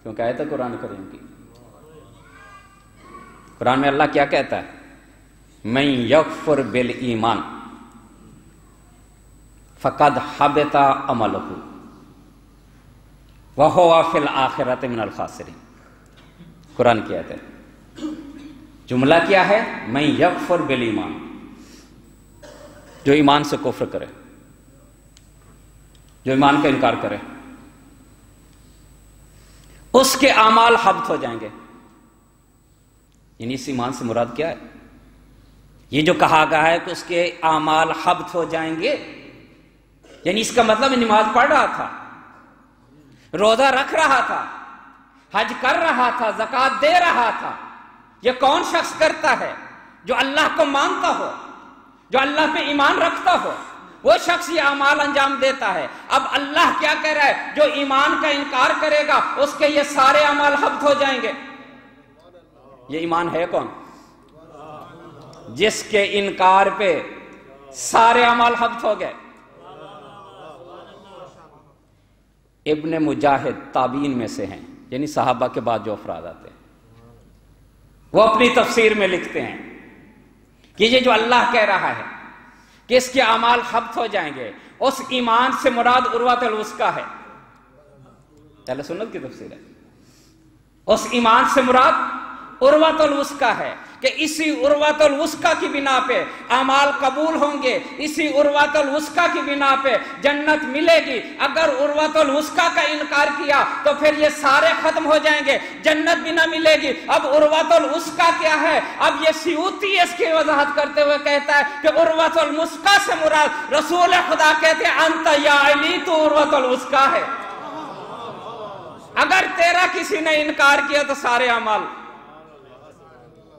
کیونکہ آیت ہے قرآن کریم کی. قرآن میں اللہ کیا کہتا ہے؟ من یکفر بالایمان فقد حبط عملہ وہو فی الآخرۃ من الخاسرین. قرآن کی آیت ہے. جملہ کیا ہے؟ من یکفر بالایمان، جو ایمان سے کفر کرے، جو ایمان کا انکار کرے، اس کے اعمال حبط ہو جائیں گے. یعنی اس ایمان سے مراد کیا ہے؟ یہ جو کہا گیا ہے کہ اس کے اعمال حبط ہو جائیں گے، یعنی اس کا مطلب نماز پڑھ رہا تھا، روزہ رکھ رہا تھا، حج کر رہا تھا، زکوٰۃ دے رہا تھا. یہ کون شخص کرتا ہے؟ جو اللہ کو مانتا ہو، جو اللہ پہ ایمان رکھتا ہو، وہ شخص یہ اعمال انجام دیتا ہے. اب اللہ کیا کہہ رہا ہے؟ جو ایمان کا انکار کرے گا اس کے یہ سارے اعمال حبط ہو جائیں گے. یہ ایمان ہے کون؟ جس کے انکار پہ سارے اعمال حبط ہو گئے. ابن مجاہد تابعین میں سے ہیں، یعنی صحابہ کے بعد جو افراد آتے ہیں، وہ اپنی تفسیر میں لکھتے ہیں کہ یہ جو اللہ کہہ رہا ہے کہ اس کے اعمال حبط ہو جائیں گے، اس ایمان سے مراد عروۃ الوثقی ہے. اہل سنت کی تفسیر ہے. اس ایمان سے مراد عروۃ الوثقی ہے کہ اسی عروۃ الوثقی کی بنا پہ اعمال قبول ہوں گے، اسی عروۃ الوثقی کی بنا پہ جنت ملے گی. اگر عروۃ الوثقی کا انکار کیا تو پھر یہ سارے ختم ہو جائیں گے، جنت بھی نہ ملے گی. اب عروۃ الوثقی کیا ہے؟ اب یہ سیوطی اس کی وضاحت کرتے ہوئے کہتا ہے کہ عروۃ الوثقی سے مراد رسول خدا کہتے ہیں انت یا علی تو عروۃ الوثقی ہے. اگر تیرا کسی نے انکار کیا تو سارے اعمال.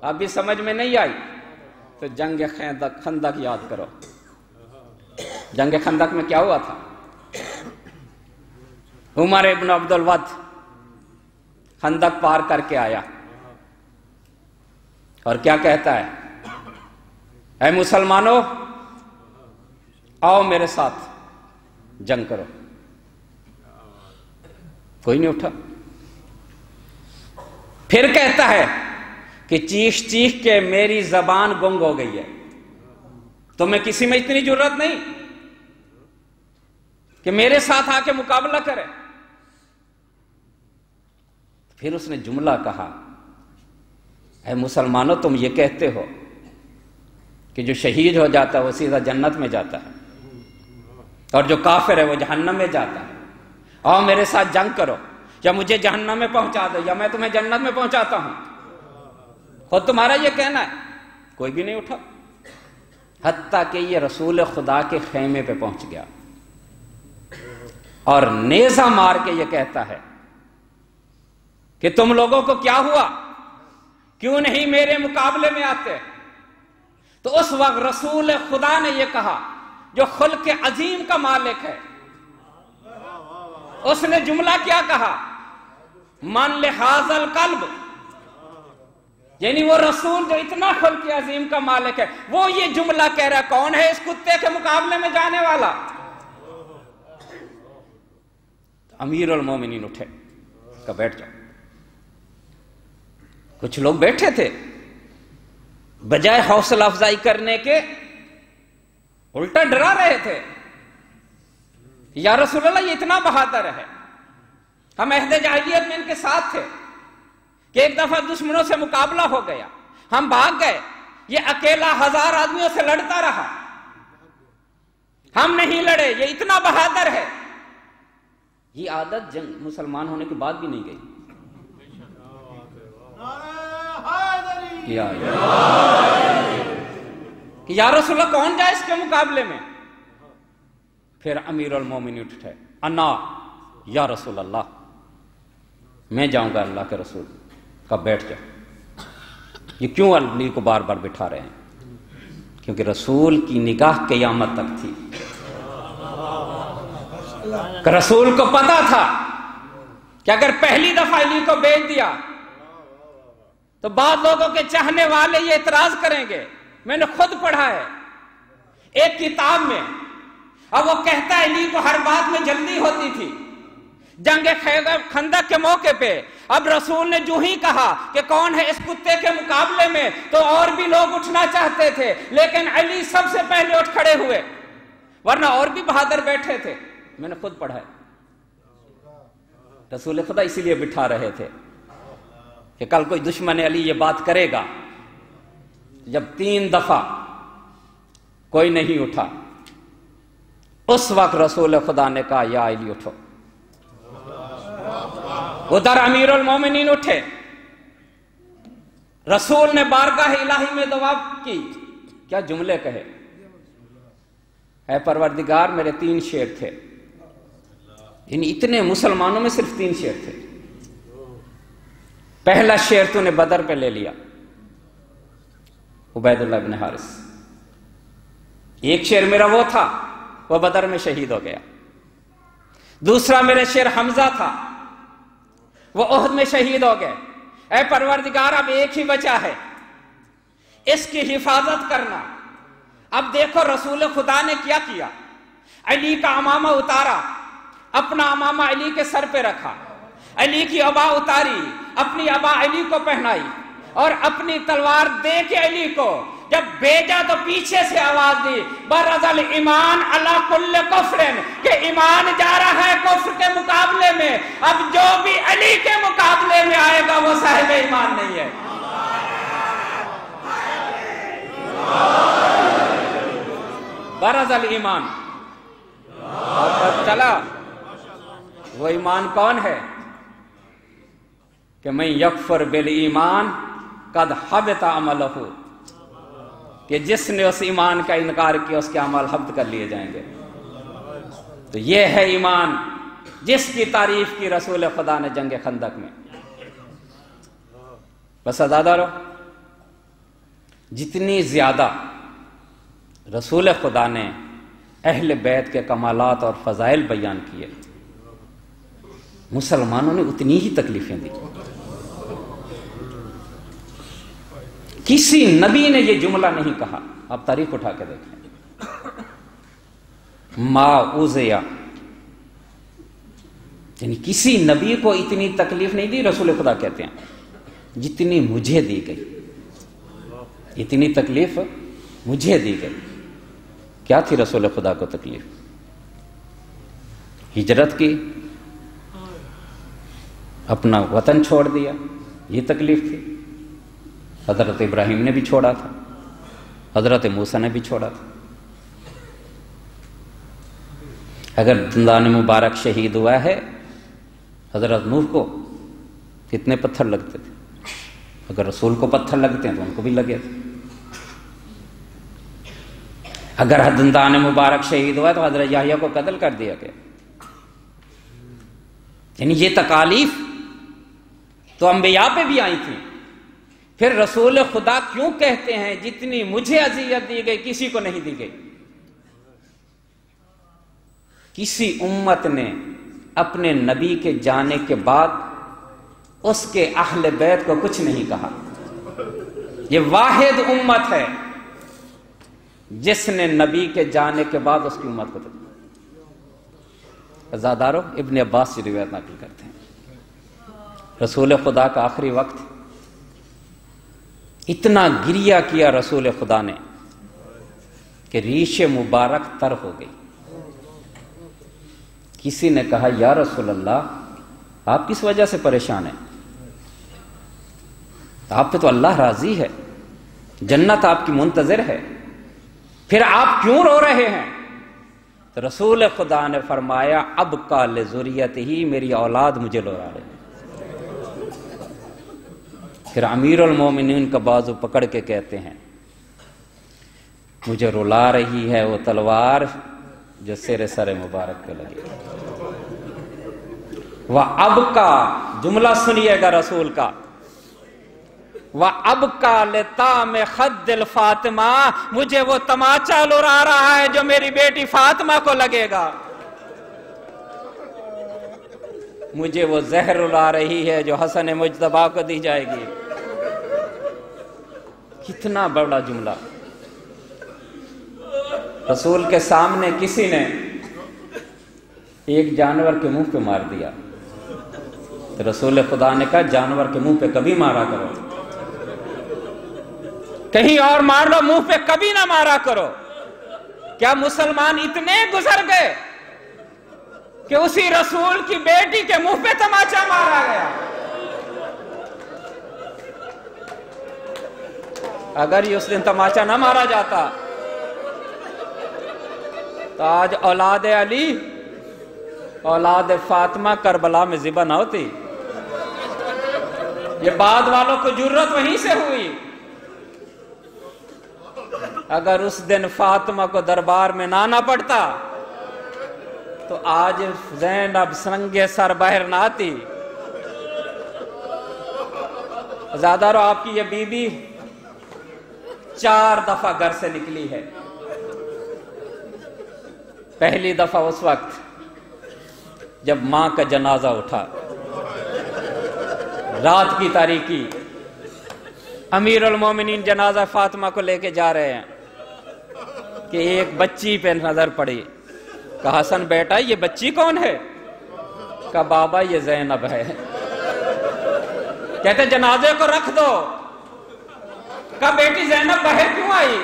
ابھی سمجھ میں نہیں آئی تو جنگ خندق یاد کرو. جنگ خندق میں کیا ہوا تھا؟ عمر ابن عبد الود خندق پار کر کے آیا اور کیا کہتا ہے؟ اے مسلمانوں آؤ میرے ساتھ جنگ کرو. کوئی نہیں اٹھا. پھر کہتا ہے کہ چیخ چیخ کے میری زبان گنگ ہو گئی ہے، تو میں کسی میں اتنی جرت نہیں کہ میرے ساتھ آ کے مقابلہ کرے. پھر اس نے جملہ کہا، اے مسلمانوں تم یہ کہتے ہو کہ جو شہید ہو جاتا ہے وہ سیدھا جنت میں جاتا ہے اور جو کافر ہے وہ جہنم میں جاتا ہے، آؤ میرے ساتھ جنگ کرو، یا مجھے جہنم میں پہنچا دو یا میں تمہیں جنت میں پہنچاتا ہوں۔ خود تمہارا یہ کہنا ہے۔ کوئی بھی نہیں اٹھا، حتیٰ کہ یہ رسول خدا کے خیمے پہ پہنچ گیا اور نیزہ مار کے یہ کہتا ہے کہ تم لوگوں کو کیا ہوا، کیوں نہیں میرے مقابلے میں آتے؟ تو اس وقت رسول خدا نے یہ کہا جو خلق عظیم کا مالک ہے، اس نے جملہ کیا کہا؟ من لہذا القلب، یعنی وہ رسول جو اتنا خلق عظیم کا مالک ہے وہ یہ جملہ کہہ رہا ہے۔ کون ہے اس کتے کے مقابلے میں جانے والا؟ امیر المومنین اٹھے، کہا بیٹھ جاؤ۔ کچھ لوگ بیٹھے تھے، بجائے حوصلہ افزائی کرنے کے الٹا ڈرا رہے تھے، یا رسول اللہ یہ اتنا بہادر ہے، ہم عہد جاہلیت میں ان کے ساتھ تھے کہ ایک دفعہ دشمنوں سے مقابلہ ہو گیا، ہم بھاگ گئے، یہ اکیلا 1000 آدمیوں سے لڑتا رہا، ہم نہیں لڑے، یہ اتنا بہادر ہے۔ یہ عادت جنگ مسلمان ہونے کے بعد بھی نہیں گئی۔ کہ یا رسول اللہ کون جائے اس کے مقابلے میں؟ پھر امیر المومنین اٹھے، انا یا رسول اللہ، میں جاؤں گا اللہ کے رسول کا، بیٹھ جاؤ۔ یہ کیوں علی کو بار بار بٹھا رہے ہیں؟ کیونکہ رسول کی نگاہ قیامت تک تھی، کہ رسول کو پتا تھا کہ اگر پہلی دفعہ علی کو بیچ دیا تو بعض لوگوں کے چاہنے والے یہ اعتراض کریں گے۔ میں نے خود پڑھا ہے ایک کتاب میں، اب وہ کہتا ہے علی کو ہر بات میں جلدی ہوتی تھی۔ جنگ خندق کے موقع پہ اب رسول نے جو ہی کہا کہ کون ہے اس کتے کے مقابلے میں تو اور بھی لوگ اٹھنا چاہتے تھے، لیکن علی سب سے پہلے اٹھ کھڑے ہوئے، ورنہ اور بھی بہادر بیٹھے تھے۔ میں نے خود پڑھا ہے، رسول خدا اسی لیے بٹھا رہے تھے کہ کل کوئی دشمن علی یہ بات کرے گا۔ جب 3 دفعہ کوئی نہیں اٹھا، اس وقت رسول خدا نے کہا یا علی اٹھو۔ ادھر امیر المومنین اٹھے، رسول نے بارگاہ الہی میں دعا کی، کیا جملے کہے؟ اے پروردگار میرے 3 شیر تھے، یعنی اتنے مسلمانوں میں صرف 3 شیر تھے۔ پہلا شیر تو نے بدر پہ لے لیا، عبید اللہ بن حارث۔ ایک شیر میرا وہ تھا، وہ بدر میں شہید ہو گیا۔ دوسرا میرا شیر حمزہ تھا، وہ احد میں شہید ہو گئے۔ اے پروردگار اب ایک ہی بچا ہے، اس کی حفاظت کرنا۔ اب دیکھو رسول خدا نے کیا کیا، علی کا امامہ اتارا، اپنا امامہ علی کے سر پہ رکھا، علی کی عبا اتاری، اپنی عبا علی کو پہنائی، اور اپنی تلوار دے کے علی کو جب بھیجا تو پیچھے سے آواز دی، برز الایمان علی کل کفر، کہ ایمان جا رہا ہے کفر کے مقابلے میں، اب جو بھی علی کے مقابلے میں آئے گا وہ صاحب ایمان نہیں ہے۔ برز الایمان، اور پتہ چلا وہ ایمان کون ہے کہ من یکفر بالایمان قد حبط عملہ، کہ جس نے اس ایمان کا انکار کیا اس کے اعمال حبط کر لیے جائیں گے۔ تو یہ ہے ایمان جس کی تعریف کی رسول خدا نے جنگ خندق میں۔ بس ادادارو، جتنی زیادہ رسول خدا نے اہل بیت کے کمالات اور فضائل بیان کیے، مسلمانوں نے اتنی ہی تکلیفیں دی۔ کسی نبی نے یہ جملہ نہیں کہا، آپ تاریخ اٹھا کے دیکھیں، ما اوذیا، یعنی کسی نبی کو اتنی تکلیف نہیں دی، رسول خدا کہتے ہیں جتنی مجھے دی گئی، اتنی تکلیف مجھے دی گئی۔ کیا تھی رسول خدا کو تکلیف؟ ہجرت کی، اپنا وطن چھوڑ دیا، یہ تکلیف تھی۔ حضرت ابراہیم نے بھی چھوڑا تھا، حضرت موسیٰ نے بھی چھوڑا تھا۔ اگر دندان مبارک شہید ہوا ہے حضرت نوح کو کتنے پتھر لگتے تھے، اگر رسول کو پتھر لگتے ہیں تو ان کو بھی لگے تھے۔ اگر دندان مبارک شہید ہوا تو حضرت یحییٰ کو قتل کر دیا گیا۔ یعنی یہ تکالیف تو انبیاء پہ بھی آئی تھی۔ پھر رسول خدا کیوں کہتے ہیں جتنی مجھے اذیت دی گئی کسی کو نہیں دی گئی؟ کسی امت نے اپنے نبی کے جانے کے بعد اس کے اہل بیت کو کچھ نہیں کہا۔ یہ واحد امت ہے جس نے نبی کے جانے کے بعد اس کی امت کو تکلیف۔ عزادارو ابن عباس سے روایت نقل کرتے ہیں، رسول خدا کا آخری وقت اتنا گریہ کیا رسول خدا نے کہ ریش مبارک تر ہو گئی۔ کسی نے کہا یا رسول اللہ آپ کس وجہ سے پریشان ہیں؟ آپ پہ تو اللہ راضی ہے، جنت آپ کی منتظر ہے، پھر آپ کیوں رو رہے ہیں؟ تو رسول خدا نے فرمایا اب کا لذریت ہی، میری اولاد مجھے رو رہے ہیں۔ پھر امیر المومنین کا بازو پکڑ کے کہتے ہیں مجھے رلا رہی ہے وہ تلوار جو سر مبارک پہ لگی۔ وَأَبْكَى جملہ سنیے گا رسول کا، وَأَبْكَى لِطَعْمِ خَدِّ الْفَاطِمَةِ، مجھے وہ تماچا لڑا رہا ہے جو میری بیٹی فاطمہ کو لگے گا، مجھے وہ زہر رلا رہی ہے جو حسن مجتبیٰ کو دی جائے گی۔ کتنا بڑا جملہ! رسول کے سامنے کسی نے ایک جانور کے منہ پہ مار دیا، تو رسول خدا نے کہا جانور کے منہ پہ کبھی مارا کرو، کہیں اور مار لو، منہ پہ کبھی نہ مارا کرو۔ کیا مسلمان اتنے گزر گئے کہ اسی رسول کی بیٹی کے منہ پہ تماچا مارا گیا؟ اگر یہ اس دن تماچا نہ مارا جاتا تو آج اولاد علی اولاد فاطمہ کربلا میں ذبح نہ ہوتی۔ یہ بعد والوں کو جرت وہیں سے ہوئی۔ اگر اس دن فاطمہ کو دربار میں نہ آنا پڑتا تو آج زینب سنگے سر باہر نہ آتی۔ زادارو آپ کی یہ بی بی 4 دفعہ گھر سے نکلی ہے۔ پہلی دفعہ اس وقت جب ماں کا جنازہ اٹھا، رات کی تاریکی، امیر المومنین جنازہ فاطمہ کو لے کے جا رہے ہیں کہ ایک بچی پہ نظر پڑی۔ کہا حسن بیٹا یہ بچی کون ہے؟ کہا بابا یہ زینب ہے۔ کہتے جنازے کو رکھ دو۔ کہا بیٹی زینب باہر کیوں آئی؟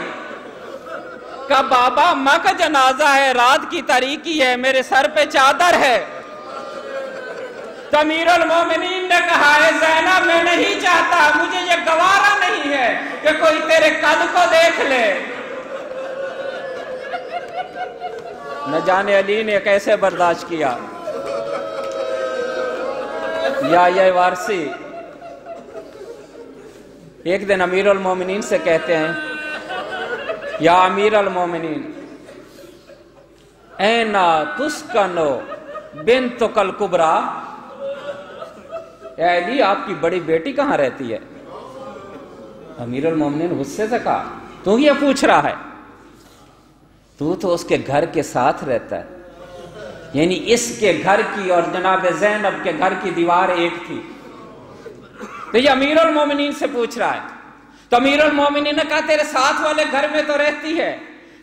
کہا بابا اماں کا جنازہ ہے، رات کی تاریکی ہے، میرے سر پہ چادر ہے۔ تو امیر المومنین نے کہا ہے زینب میں نہیں چاہتا، مجھے یہ گوارا نہیں ہے کہ کوئی تیرے قد کو دیکھ لے۔ نہ جانے علی نے کیسے برداشت کیا۔ یا وارسی ایک دن امیر المومنین سے کہتے ہیں یا امیر المومنین اینا تسکنو بنتک الکبریٰ، اے علی آپ کی بڑی بیٹی کہاں رہتی ہے؟ امیر المومنین غصے سے کہا تو یہ پوچھ رہا ہے، تو اس کے گھر کے ساتھ رہتا ہے، یعنی اس کے گھر کی اور جناب زینب کے گھر کی دیوار ایک تھی، تو یہ امیر المومنین سے پوچھ رہا ہے۔ تو امیر المومنین نے کہا تیرے ساتھ والے گھر میں تو رہتی ہے۔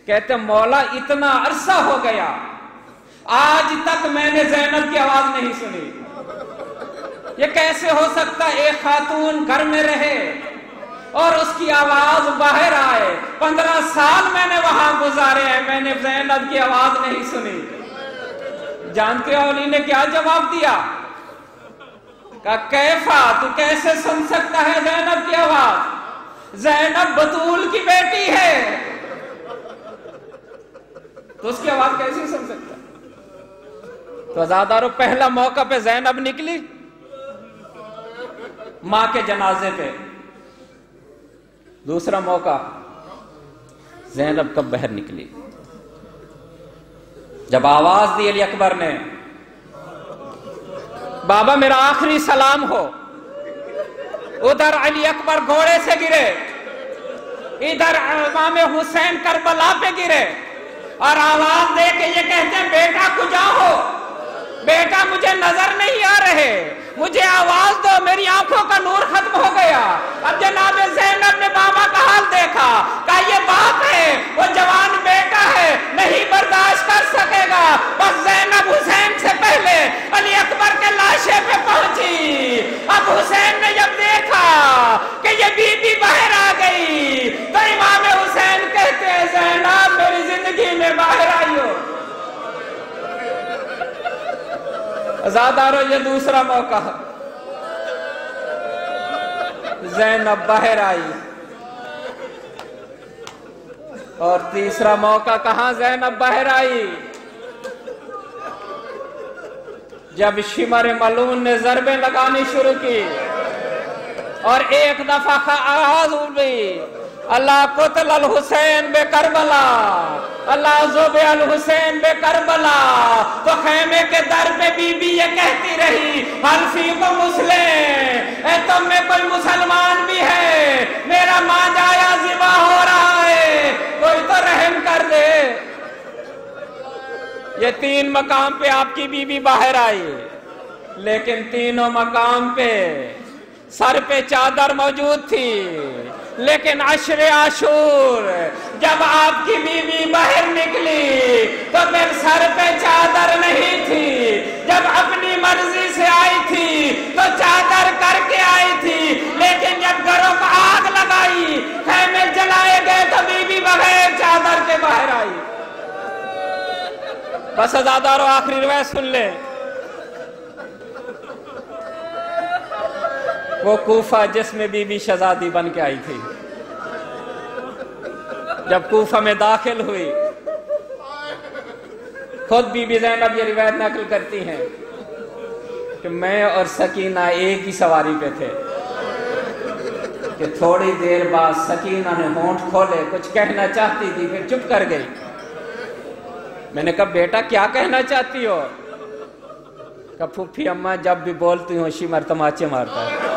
کہتے مولا اتنا عرصہ ہو گیا آج تک میں نے زینب کی آواز نہیں سنی، یہ کیسے ہو سکتا ایک خاتون گھر میں رہے اور اس کی آواز باہر آئے؟ 15 سال میں نے وہاں گزارے ہیں، میں نے زینب کی آواز نہیں سنی۔ جانتے ہو علی نے کیا جواب دیا؟ کہا کیفا، تو کیسے سن سکتا ہے زینب کی آواز؟ زینب بطول کی بیٹی ہے، تو اس کی آواز کیسے سن سکتا؟ تو عزادارو پہلا موقع پہ زینب نکلی ماں کے جنازے پہ، دوسرا موقع زینب کب باہر نکلی؟ جب آواز دی علی اکبر نے بابا میرا آخری سلام ہو، ادھر علی اکبر گھوڑے سے گرے، ادھر امام حسین کربلا پہ گرے اور آواز دے کے یہ کہتے ہیں بیٹا کجا ہو، بیٹا مجھے نظر نہیں آ رہے، مجھے آواز دو، میری آنکھوں کا نور ختم ہو گیا۔ اب جناب زینب نے بابا کا حال دیکھا، کہا یہ باپ ہے، وہ جوان بیٹا ہے، نہیں برداشت کر سکے گا۔ بس زینب حسین سے پہلے علی اکبر کے لاشے پہ پہنچی۔ اب حسین نے جب دیکھا کہ یہ بی بی باہر آ گئی تو امام حسین کہتے ہیں زینب میری زندگی میں باہر آئی ہو۔ عزادارو یہ دوسرا موقع، زینب باہر آئی، اور تیسرا موقع کہاں زینب باہر آئی؟ جب شمر ملعون نے ضربیں لگانی شروع کی اور ایک دفعہ آواز ہوئی اللہ قتل الحسین بے کربلا، اللہ ذوب الحسین بے کربلا، تو خیمے کے در پہ بی بی یہ کہتی رہی حل فیکم مسلم، اے تم میں کوئی مسلمان بھی ہے؟ میرا ماں جایا ذبح ہو رہا ہے، کوئی تو رحم کر دے۔ یہ تین مقام پہ آپ کی بی بی باہر آئی، لیکن تینوں مقام پہ سر پہ چادر موجود تھی، لیکن عشر عاشور جب آپ کی بیوی باہر نکلی تو پھر سر پہ چادر نہیں تھی، جب اپنی مرضی سے آئی تھی تو چادر کر کے آئی تھی، لیکن جب گھروں کو آگ لگائی، خیمے جلائے گئے تو بیوی بغیر چادر کے باہر آئی۔ بس عزادارو آخری روایت سن لیں، وہ کوفہ جس میں بی بی شہزادی بن کے آئی تھی، جب کوفہ میں داخل ہوئی، خود بی بی زینب یہ روایت نقل کرتی ہیں کہ میں اور سکینہ ایک ہی سواری پہ تھے کہ تھوڑی دیر بعد سکینہ نے ہونٹ کھولے، کچھ کہنا چاہتی تھی، پھر چپ کر گئی۔ میں نے کہا بیٹا کیا کہنا چاہتی ہو؟ کہا پھوپھی اماں جب بھی بولتی ہوں شمر تماچے مارتا ہے،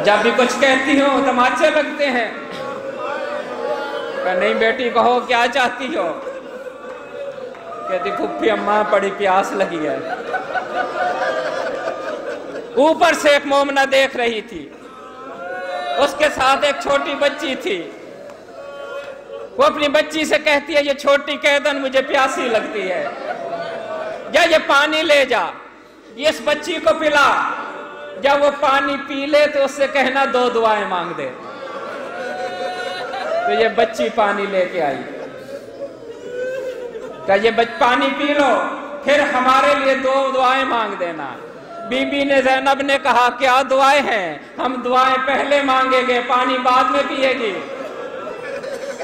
جب بھی کچھ کہتی ہوں تماچے لگتے ہیں۔ کہا نہیں بیٹی کہو کیا چاہتی ہو؟ کہتی پھوپھی اماں بڑی پیاس لگی ہے۔ اوپر سے ایک مومنہ دیکھ رہی تھی، اس کے ساتھ ایک چھوٹی بچی تھی، وہ اپنی بچی سے کہتی ہے یہ چھوٹی قیدن مجھے پیاسی لگتی ہے، یا یہ پانی لے جا، یہ اس بچی کو پلا، جب وہ پانی پی لے تو اس سے کہنا دو دعائیں مانگ دے۔ تو یہ بچی پانی لے کے آئی، کہ یہ پانی پی لو پھر ہمارے لیے دو دعائیں مانگ دینا۔ بی بی نے زینب نے کہا کیا دعائیں ہیں؟ ہم دعائیں پہلے مانگیں گے، پانی بعد میں پیے گی۔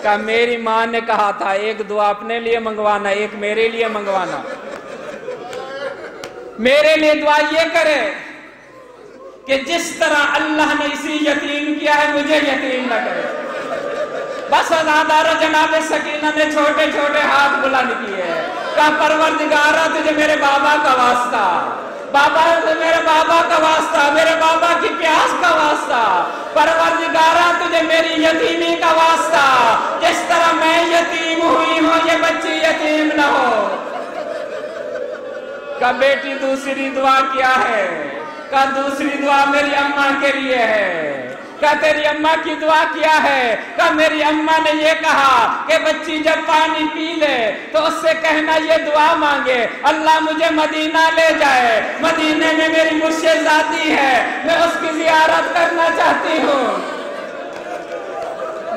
کہا میری ماں نے کہا تھا ایک دعا اپنے لیے منگوانا، ایک میرے لیے منگوانا۔ میرے لیے دعا یہ کرے کہ جس طرح اللہ نے اسی یتیم کیا ہے مجھے یتیم نہ کرے۔ بس عزادارو جناب سکینہ نے چھوٹے چھوٹے ہاتھ بلند کیے، کہا پروردگارہ تجھے میرے بابا کا واسطہ، بابا میرے بابا کا واسطہ، میرے بابا کی پیاس کا واسطہ، پروردگارہ تجھے میری یتیمی کا واسطہ، جس طرح میں یتیم ہوئی ہوں یہ بچی یتیم نہ ہو۔ کہا بیٹی دوسری دعا کیا ہے؟ کہا دوسری دعا میری اماں کے لیے ہے۔ کہا تیری اماں کی دعا کیا ہے؟ کہا میری اماں نے یہ کہا کہ بچی جب پانی پی لے تو اس سے کہنا یہ دعا مانگے اللہ مجھے مدینہ لے جائے، مدینے میں میری مرشد ذاتی ہے، میں اس کی زیارت کرنا چاہتی ہوں۔